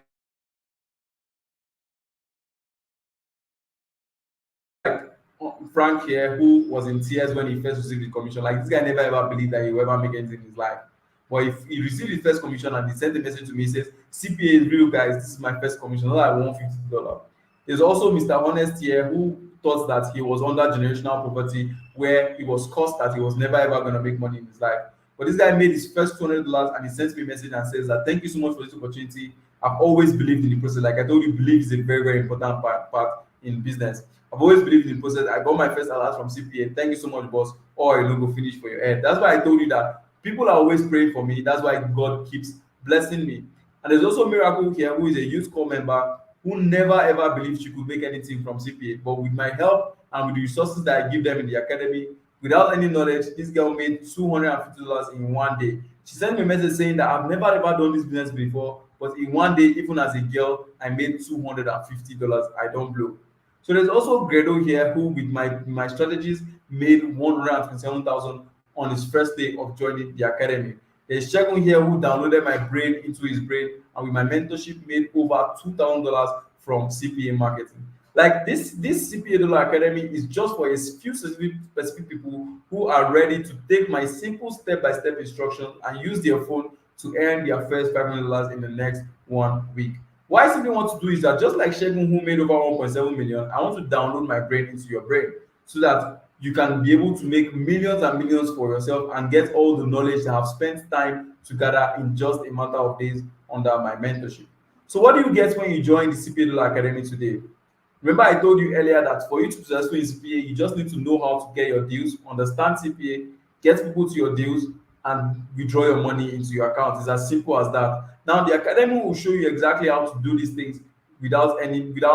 Frank here, who was in tears when he first received the commission? Like, this guy never ever believed that he will ever make anything in his life. But if he received his first commission and he sent a message to me, he says, "CPA is real, guys. This is my first commission. Not like $150." There's also Mr. Honest here, who thought that he was under generational poverty, where he was cursed that he was never ever going to make money in his life. But this guy made his first $200 and he sent me a message and says that, "Thank you so much for this opportunity. I've always believed in the process. Like I told you, belief is a very, very important part in business. I've always believed in the process. I got my first alert from CPA. Thank you so much, boss. Or you go finish for your head." That's why I told you that people are always praying for me. That's why God keeps blessing me. And there's also Miracle here, who is a youth corps member who never ever believed she could make anything from CPA. But with my help and with the resources that I give them in the academy, without any knowledge, this girl made $250 in one day. She sent me a message saying that, "I've never ever done this business before, but in one day, even as a girl, I made $250. I don't blow." So there's also Gredo here, who with my strategies made 127,000 on his first day of joining the academy. There's Shegun here, who downloaded my brain into his brain, and with my mentorship made over $2,000 from CPA marketing. Like this CPA Dollar Academy is just for a few specific people who are ready to take my simple step-by-step instructions and use their phone to earn their first $500 in the next 1 week. What I simply want to do is that, just like Shegun, who made over 1.7 million, I want to download my brain into your brain so that you can be able to make millions and millions for yourself and get all the knowledge that I've spent time to gather in just a matter of days under my mentorship. So what do you get when you join the CPA Dollar Academy today? Remember, I told you earlier that for you to be successful in CPA, you just need to know how to get your deals, understand CPA, get people to your deals, and withdraw your money into your account. It's as simple as that. Now, the academy will show you exactly how to do these things without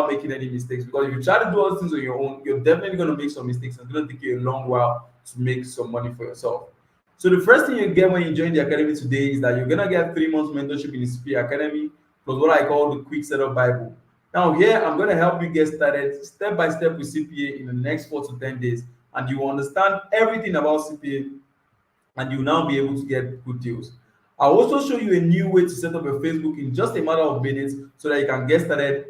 making any mistakes. Because if you try to do all these things on your own, you're definitely going to make some mistakes. It's going to take you a long while to make some money for yourself. So the first thing you get when you join the academy today is that you're going to get 3 months mentorship in the CPA Academy, plus what I call the quick setup Bible. Now here, I'm going to help you get started step by step with CPA in the next 4 to 10 days, and you will understand everything about CPA, and you'll now be able to get good deals. I'll also show you a new way to set up your Facebook in just a matter of minutes so that you can get started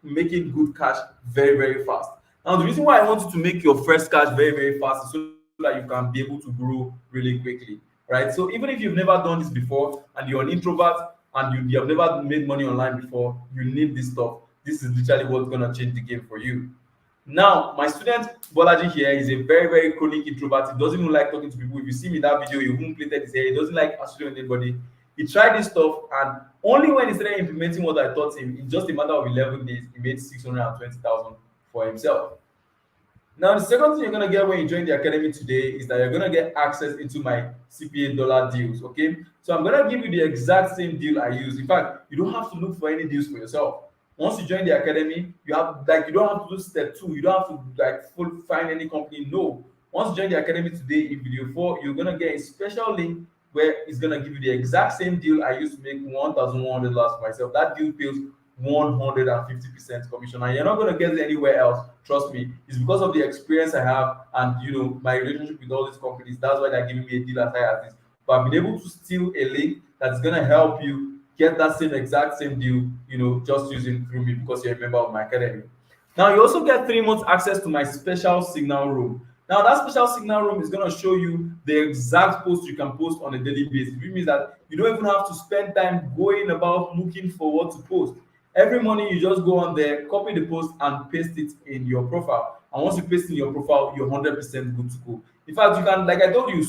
making good cash very, very fast. Now, the reason why I want you to make your first cash very, very fast is so that you can be able to grow really quickly, right? So even if you've never done this before and you're an introvert and you have never made money online before, you need this stuff. This is literally what's going to change the game for you. Now, my student Bolaji here is a very, very chronic introvert. He doesn't even like talking to people. If you see me in that video, he won't play his hair. He doesn't like associating with anybody. He tried this stuff, and only when he started implementing what I taught him, in just a matter of 11 days, he made 620,000 for himself. Now, the second thing you're going to get when you join the academy today is that you're going to get access into my CPA dollar deals, okay? So I'm going to give you the exact same deal I use. In fact, you don't have to look for any deals for yourself. Once you join the academy, you don't have to do step 2. You don't have to find any company. No. Once you join the academy today in video 4, you're going to get a special link where it's going to give you the exact same deal I used to make $1,100 for myself. That deal pays 150% commission, and you're not going to get it anywhere else. Trust me, it's because of the experience I have and my relationship with all these companies. That's why they're giving me a deal as high as this. But I've been able to steal a link that's going to help you get that exact same deal, just using through me because you're a member of my academy. Now, you also get 3 months access to my special signal room. Now, that special signal room is going to show you the exact post you can post on a daily basis, which means that you don't even have to spend time going about looking for what to post. Every morning, you just go on there, copy the post, and paste it in your profile. And once you paste in your profile, you're 100% good to go. In fact, you can, like I told you,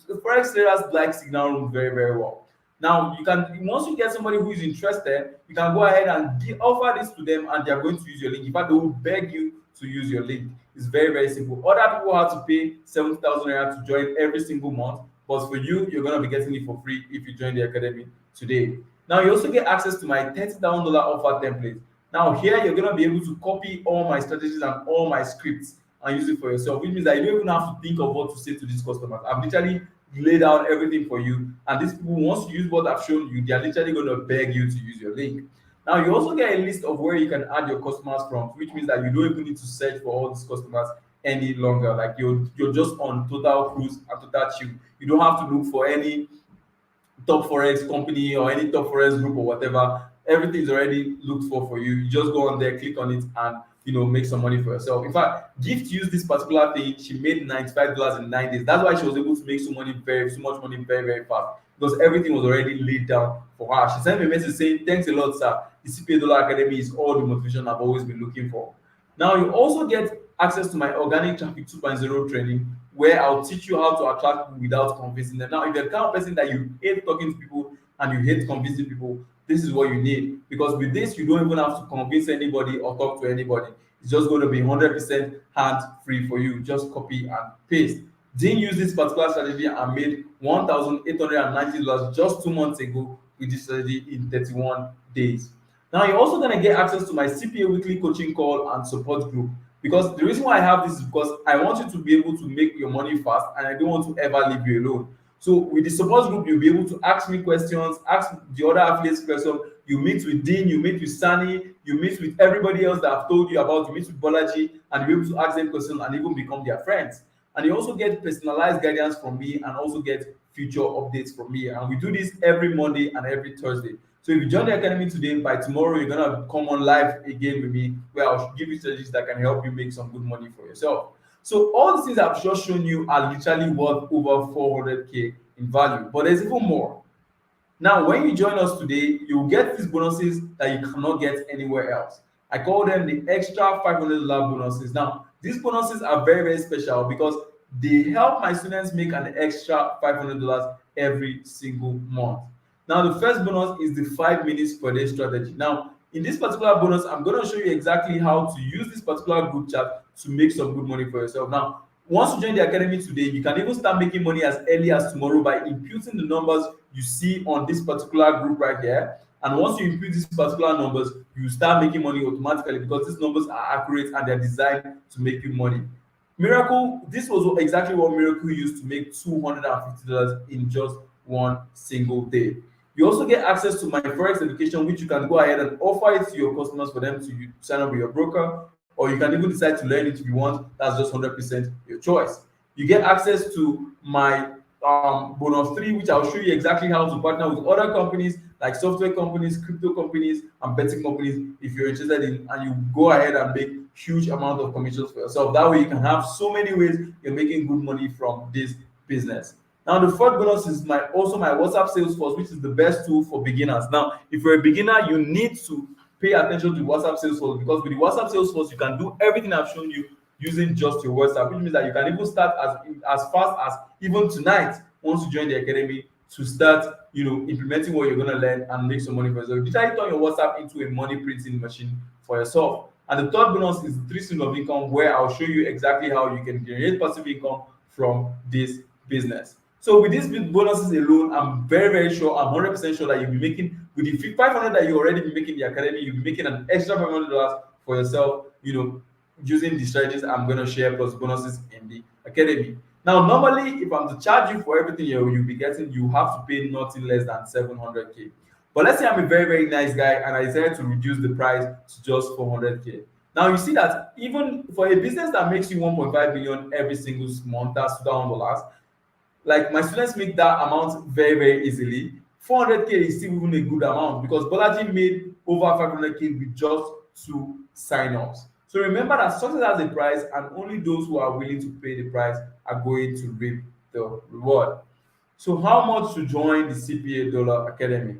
Forex traders like signal room very, very well. Now, you can, once you get somebody who is interested, you can go ahead and offer this to them, and they are going to use your link. In fact, they will beg you to use your link. It's very, very simple. Other people have to pay 70,000 naira to join every single month, but for you, you're going to be getting it for free if you join the academy today. Now, you also get access to my $30,000 offer template. Now, here you're going to be able to copy all my strategies and all my scripts and use it for yourself, which means that you don't even have to think of what to say to these customers. I've literally laid out everything for you, and these people, once you use what I've shown you, they're literally going to beg you to use your link. Now, you also get a list of where you can add your customers from, which means that you don't even need to search for all these customers any longer. Like you're just on total cruise and total chill. You don't have to look for any top forex company or any top forex group or whatever. Everything is already looked for you. You just go on there, click on it, and make some money for yourself. In fact, Gift used this particular thing. She made $95 in 9 days. That's why she was able to make so much money very, very fast, because everything was already laid down for her. She sent me a message saying, "Thanks a lot, sir. The CPA Dollar Academy is all the motivation I've always been looking for." Now, you also get access to my Organic Traffic 2.0 training, where I'll teach you how to attract people without convincing them. Now, if you're the kind of person that you hate talking to people and you hate convincing people, this is what you need, because with this, you don't even have to convince anybody or talk to anybody. It's just going to be 100% hands-free for you. Just copy and paste. Dean used this particular strategy and made $1,890 just 2 months ago with this strategy in 31 days. Now, you're also going to get access to my CPA weekly coaching call and support group, because the reason why I have this is because I want you to be able to make your money fast, and I don't want to ever leave you alone. So with the support group, you'll be able to ask me questions, ask the other affiliates questions. You meet with Dean, you meet with Sani, you meet with everybody else that I've told you about, you meet with Bolaji, and you'll be able to ask them questions and even become their friends. And you also get personalized guidance from me and also get future updates from me. And we do this every Monday and every Thursday. So if you join the academy today, by tomorrow, you're going to come on live again with me, where I'll give you strategies that can help you make some good money for yourself. So all the things I've just shown you are literally worth over 400K in value, but there's even more. Now, when you join us today, you'll get these bonuses that you cannot get anywhere else. I call them the extra $500 bonuses. Now, these bonuses are very, very special because they help my students make an extra $500 every single month. Now, the first bonus is the 5 minutes per day strategy. Now, in this particular bonus, I'm going to show you exactly how to use this particular group chat to make some good money for yourself. Now, once you join the academy today, you can even start making money as early as tomorrow by imputing the numbers you see on this particular group right here. And once you impute these particular numbers, you start making money automatically, because these numbers are accurate and they're designed to make you money. Miracle, this was exactly what Miracle used to make $250 in just one single day. You also get access to my Forex education, which you can go ahead and offer it to your customers for them to sign up with your broker, or you can even decide to learn it if you want. That's just 100% your choice. You get access to my bonus 3, which I'll show you exactly how to partner with other companies like software companies, crypto companies, and betting companies if you're interested in, and you go ahead and make huge amount of commissions for yourself. That way you can have so many ways you're making good money from this business. Now, the fourth bonus is also my WhatsApp sales force, which is the best tool for beginners. Now, if you're a beginner, you need to pay attention to WhatsApp sales force, because with the WhatsApp sales force, you can do everything I've shown you using just your WhatsApp, which means that you can even start as fast as even tonight, once you join the academy, to start implementing what you're going to learn and make some money for yourself. Literally turn your WhatsApp into a money printing machine for yourself. And the third bonus is the 3 streams of income, where I'll show you exactly how you can generate passive income from this business. So with these bonuses alone, I'm very, very sure, I'm 100% sure that you'll be making, with the 500 that you already be making in the academy, you'll be making an extra $500 for yourself, using the strategies I'm going to share plus bonuses in the academy. Now, normally, if I'm to charge you for everything you'll be getting, you have to pay nothing less than 700K. But let's say I'm a very, very nice guy and I decided to reduce the price to just 400K. Now you see that even for a business that makes you 1.5 million every single month, that's $2,000. Like my students make that amount very, very easily. 400K is still even a good amount because Bolaji made over 500K with just 2 sign-ups. So remember that success has a price, and only those who are willing to pay the price are going to reap the reward. So how much to join the CPA Dollar Academy?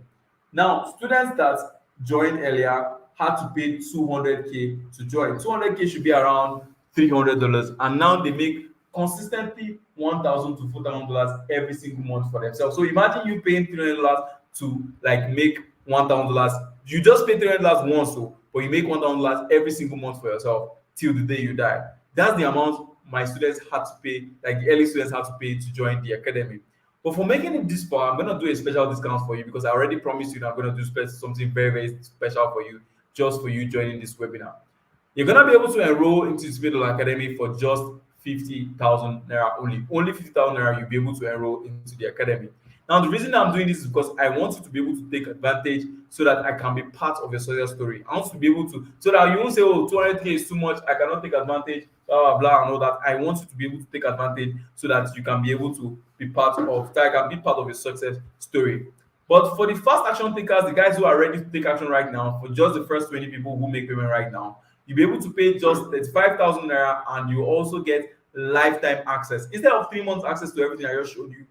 Now, students that joined earlier had to pay 200K to join. 200K should be around $300, and now they make consistently $1,000 to $4,000 every single month for themselves. So imagine you paying $300 to like make $1,000. You just pay $300 once, so but you make $1,000 every single month for yourself till the day you die. That's the amount my students had to pay, like the early students had to pay to join the academy. But for making it this far, I'm gonna do a special discount for you because I already promised you that I'm gonna do something very, very special for you just for you joining this webinar. You're gonna be able to enroll into the CPA Academy for just 50,000 naira only. Only 50,000 naira you'll be able to enroll into the academy. Now, the reason I'm doing this is because I want you to be able to take advantage so that I can be part of your success story. I want to be able to, so that you won't say, oh, 200K is too much, I cannot take advantage, blah, blah, blah, and all that. I want you to be able to take advantage so that you can be able to be part of, that I can be part of your success story. But for the fast action takers, the guys who are ready to take action right now, for just the first 20 people who make payment right now, you'll be able to pay just 35,000 naira and you also get lifetime access. Instead of 3 months access to everything I just showed you,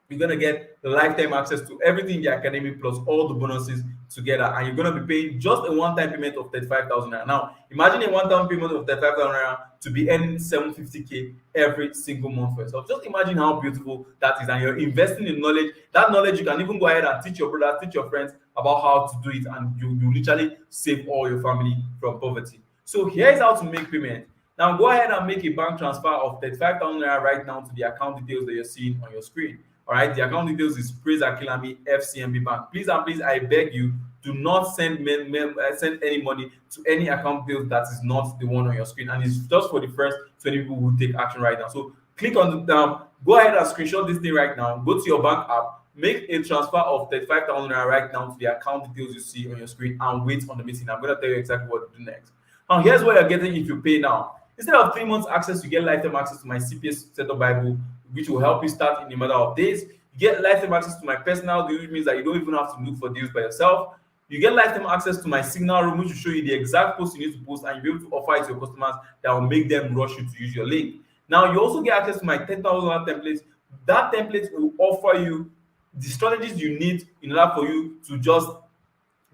you're gonna get lifetime access to everything in the academy plus all the bonuses together, and you're gonna be paying just a one-time payment of 35,000 naira. Now, imagine a one-time payment of 35,000 naira to be earning 750K every single month for yourself. Just imagine how beautiful that is, and you're investing in knowledge. That knowledge you can even go ahead and teach your brothers, teach your friends about how to do it, and you literally save all your family from poverty. So here's how to make payment. Now go ahead and make a bank transfer of 35,000 naira right now to the account details that you're seeing on your screen. All right, the account details is Praise Akilami FCMB Bank. Please and please, I beg you, do not send any money to any account details that is not the one on your screen, and it's just for the first 20 people who take action right now. So click on the go ahead and screenshot this thing right now. Go to your bank app, make a transfer of 35,000 naira right now to the account details you see on your screen, and wait on the meeting. I'm going to tell you exactly what to do next. Now, here's what you're getting if you pay now. Instead of 3 months access, you get lifetime access to my CPA Setup Bible, which will help you start in a matter of days. You get lifetime access to my personal deal, which means that you don't even have to look for deals by yourself. You get lifetime access to my signal room, which will show you the exact post you need to post, and you'll be able to offer it to your customers that will make them rush you to use your link. Now, you also get access to my $10,000 template. That template will offer you the strategies you need in order for you to just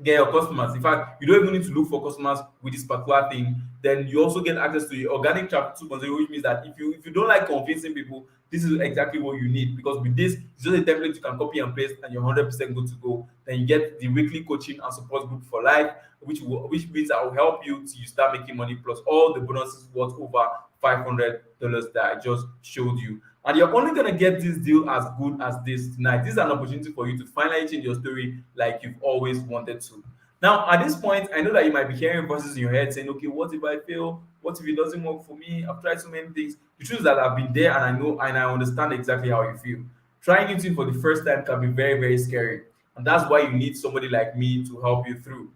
get your customers. In fact, you don't even need to look for customers with this particular thing. Then you also get access to the organic chapter 2.0, which means that if you don't like convincing people, this is exactly what you need, because with this, it's just a template you can copy and paste and you're 100% good to go. Then you get the weekly coaching and support group for life, which means I will help you till you start making money, plus all the bonuses worth over $500 that I just showed you. And you're only going to get this deal as good as this tonight. This is an opportunity for you to finally change your story like you've always wanted to. Now, at this point, I know that you might be hearing voices in your head saying, okay, what if I fail? What if it doesn't work for me? I've tried so many things. The truth is that I've been there and I know and I understand exactly how you feel. Trying it for the first time can be very, very scary. And that's why you need somebody like me to help you through.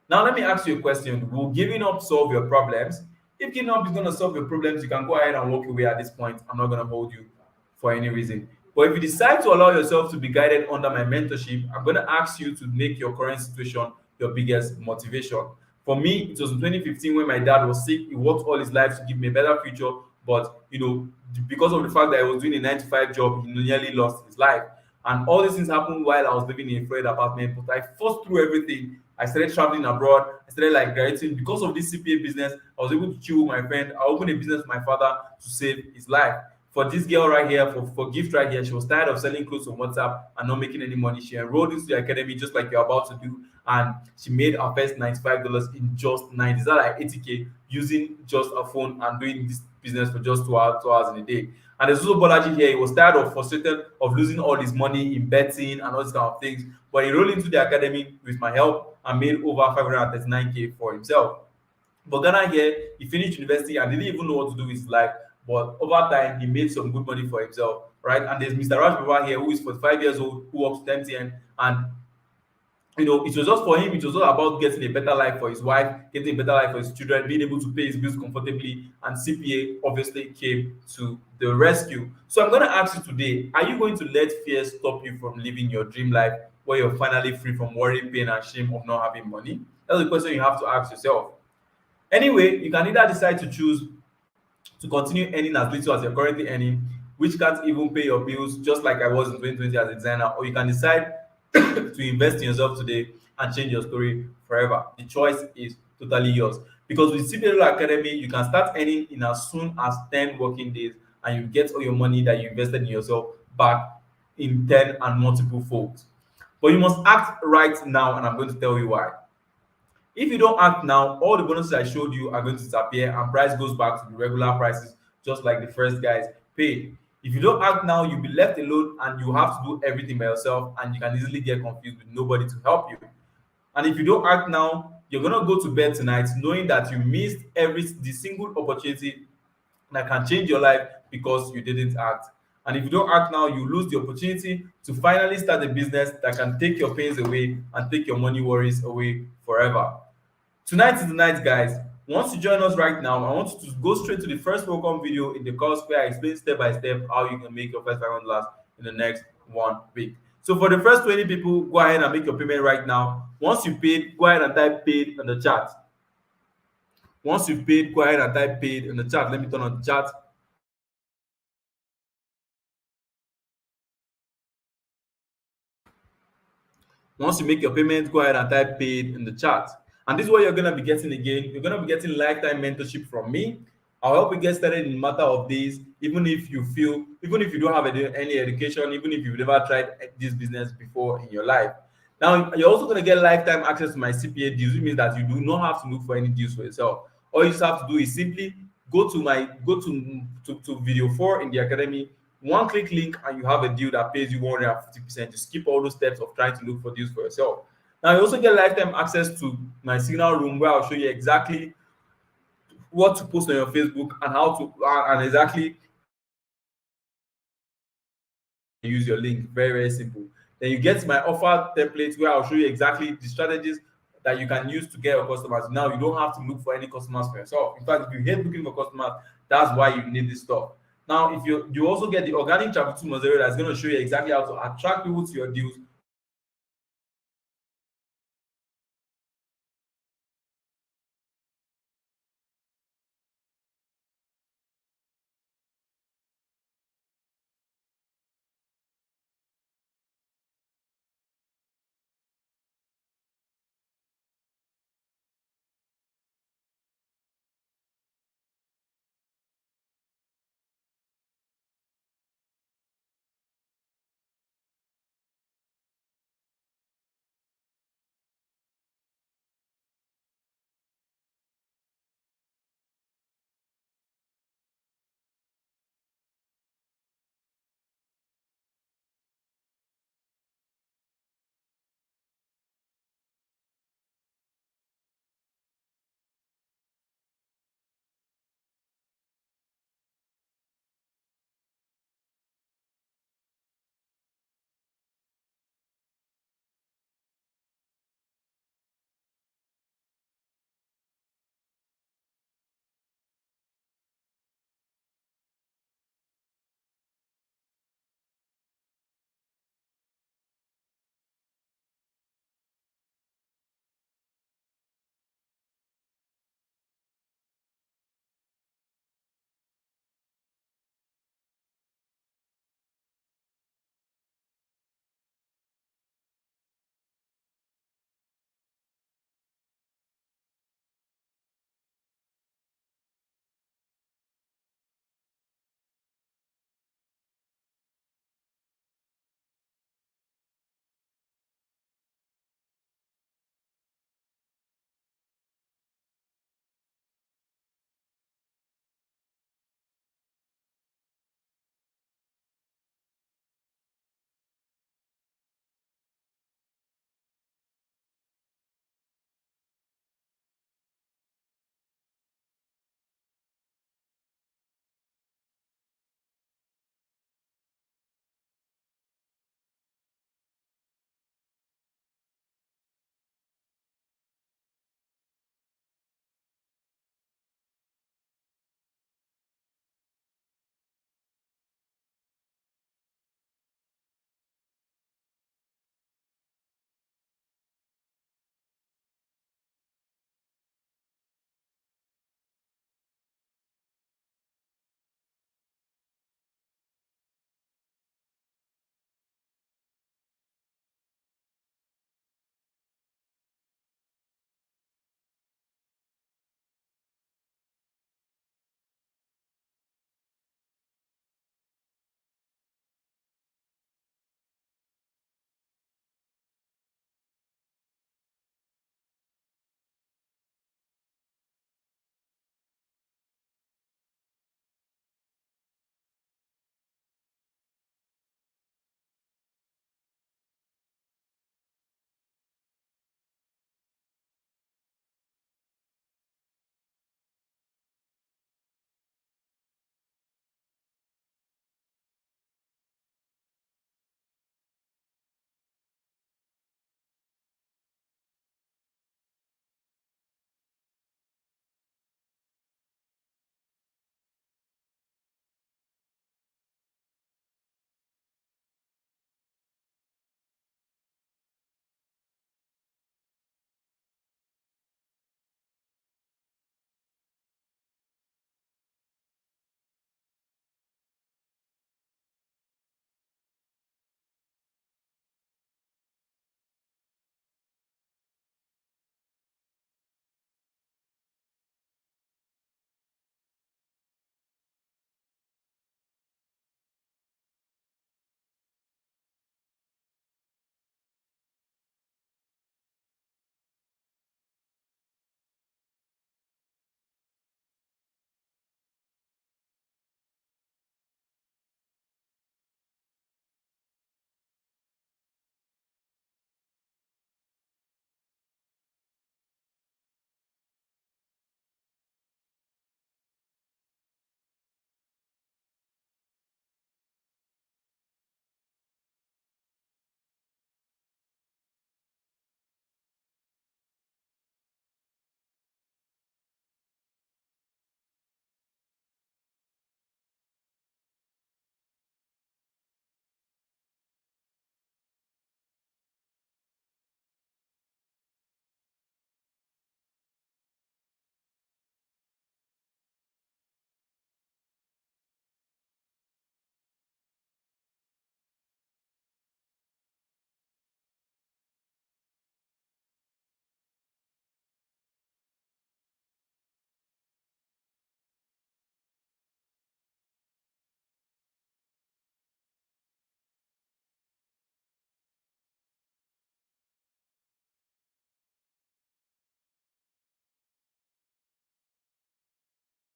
Now, let me ask you a question. Will giving up solve your problems? If giving up is going to solve your problems, you can go ahead and walk away at this point. I'm not going to hold you for any reason. But if you decide to allow yourself to be guided under my mentorship, I'm going to ask you to make your current situation your biggest motivation. For me, it was in 2015 when my dad was sick. He worked all his life to give me a better future, but because of the fact that I was doing a 9 to 5 job, he nearly lost his life. And all these things happened while I was living in a Florida apartment. But I forced through everything. I started traveling abroad. I started graduating. Because of this CPA business, I was able to chill with my friend. I opened a business with my father to save his life. For this girl right here, for gift right here, she was tired of selling clothes on WhatsApp and not making any money. She enrolled into the academy just like you're about to do, and she made her first $95 in just 9 days. That's like 80K using just a phone and doing this business for just 2 hours in a day. And there's also Bolaji here. He was tired of frustrated of losing all his money in betting and all these kind of things. But he rolled into the academy with my help and made over 539K for himself. But Ghana here, he finished university and didn't even know what to do with his life. But over time, he made some good money for himself, right? And there's Mr. Raj Baba here, who is 45 years old, who works 10 and it was just for him. It was all about getting a better life for his wife, getting a better life for his children, being able to pay his bills comfortably, and CPA obviously came to the rescue. So I'm going to ask you today, are you going to let fear stop you from living your dream life where you're finally free from worry, pain, and shame of not having money? That's the question you have to ask yourself. Anyway, you can either decide to choose to continue earning as little as you're currently earning, which can't even pay your bills, just like I was in 2020 as a designer, or you can decide to invest in yourself today and change your story forever. The choice is totally yours. Because with CPA Academy, you can start earning in as soon as 10 working days, and you get all your money that you invested in yourself back in 10 and multiple folds. But you must act right now, and I'm going to tell you why. If you don't act now, all the bonuses I showed you are going to disappear and price goes back to the regular prices, just like the first guys paid. If you don't act now, you'll be left alone and you have to do everything by yourself, and you can easily get confused with nobody to help you. And if you don't act now, you're gonna go to bed tonight knowing that you missed the single opportunity that can change your life because you didn't act. And if you don't act now, you lose the opportunity to finally start a business that can take your pains away and take your money worries away forever. Tonight is the night, guys. Once you join us right now, I want you to go straight to the first welcome video in the course where I explain step by step how you can make your first $500 in the next 1 week. So for the first 20 people, go ahead and make your payment right now. Once you paid, go ahead and type paid in the chat. Once you've paid, go ahead and type paid in the chat. Let me turn on the chat. Once you make your payment, go ahead and type paid in the chat. And this is what you're going to be getting again. You're going to be getting lifetime mentorship from me. I'll help you get started in a matter of days, even if you don't have any education, even if you've never tried this business before in your life. Now, you're also going to get lifetime access to my CPA deals, which means that you do not have to look for any deals for yourself. All you just have to do is simply go to video 4 in the academy, one-click link, and you have a deal that pays you 150%. You skip all those steps of trying to look for deals for yourself. Now, you also get lifetime access to my signal room where I'll show you exactly what to post on your Facebook and how to and exactly use your link. Very, very simple. Then you get my offer template where I'll show you exactly the strategies that you can use to get your customers. Now you don't have to look for any customers for yourself. In fact, if you hate looking for customers, that's why you need this stuff. Now, if you also get the organic traffic 2.0 that's going to show you exactly how to attract people to your deals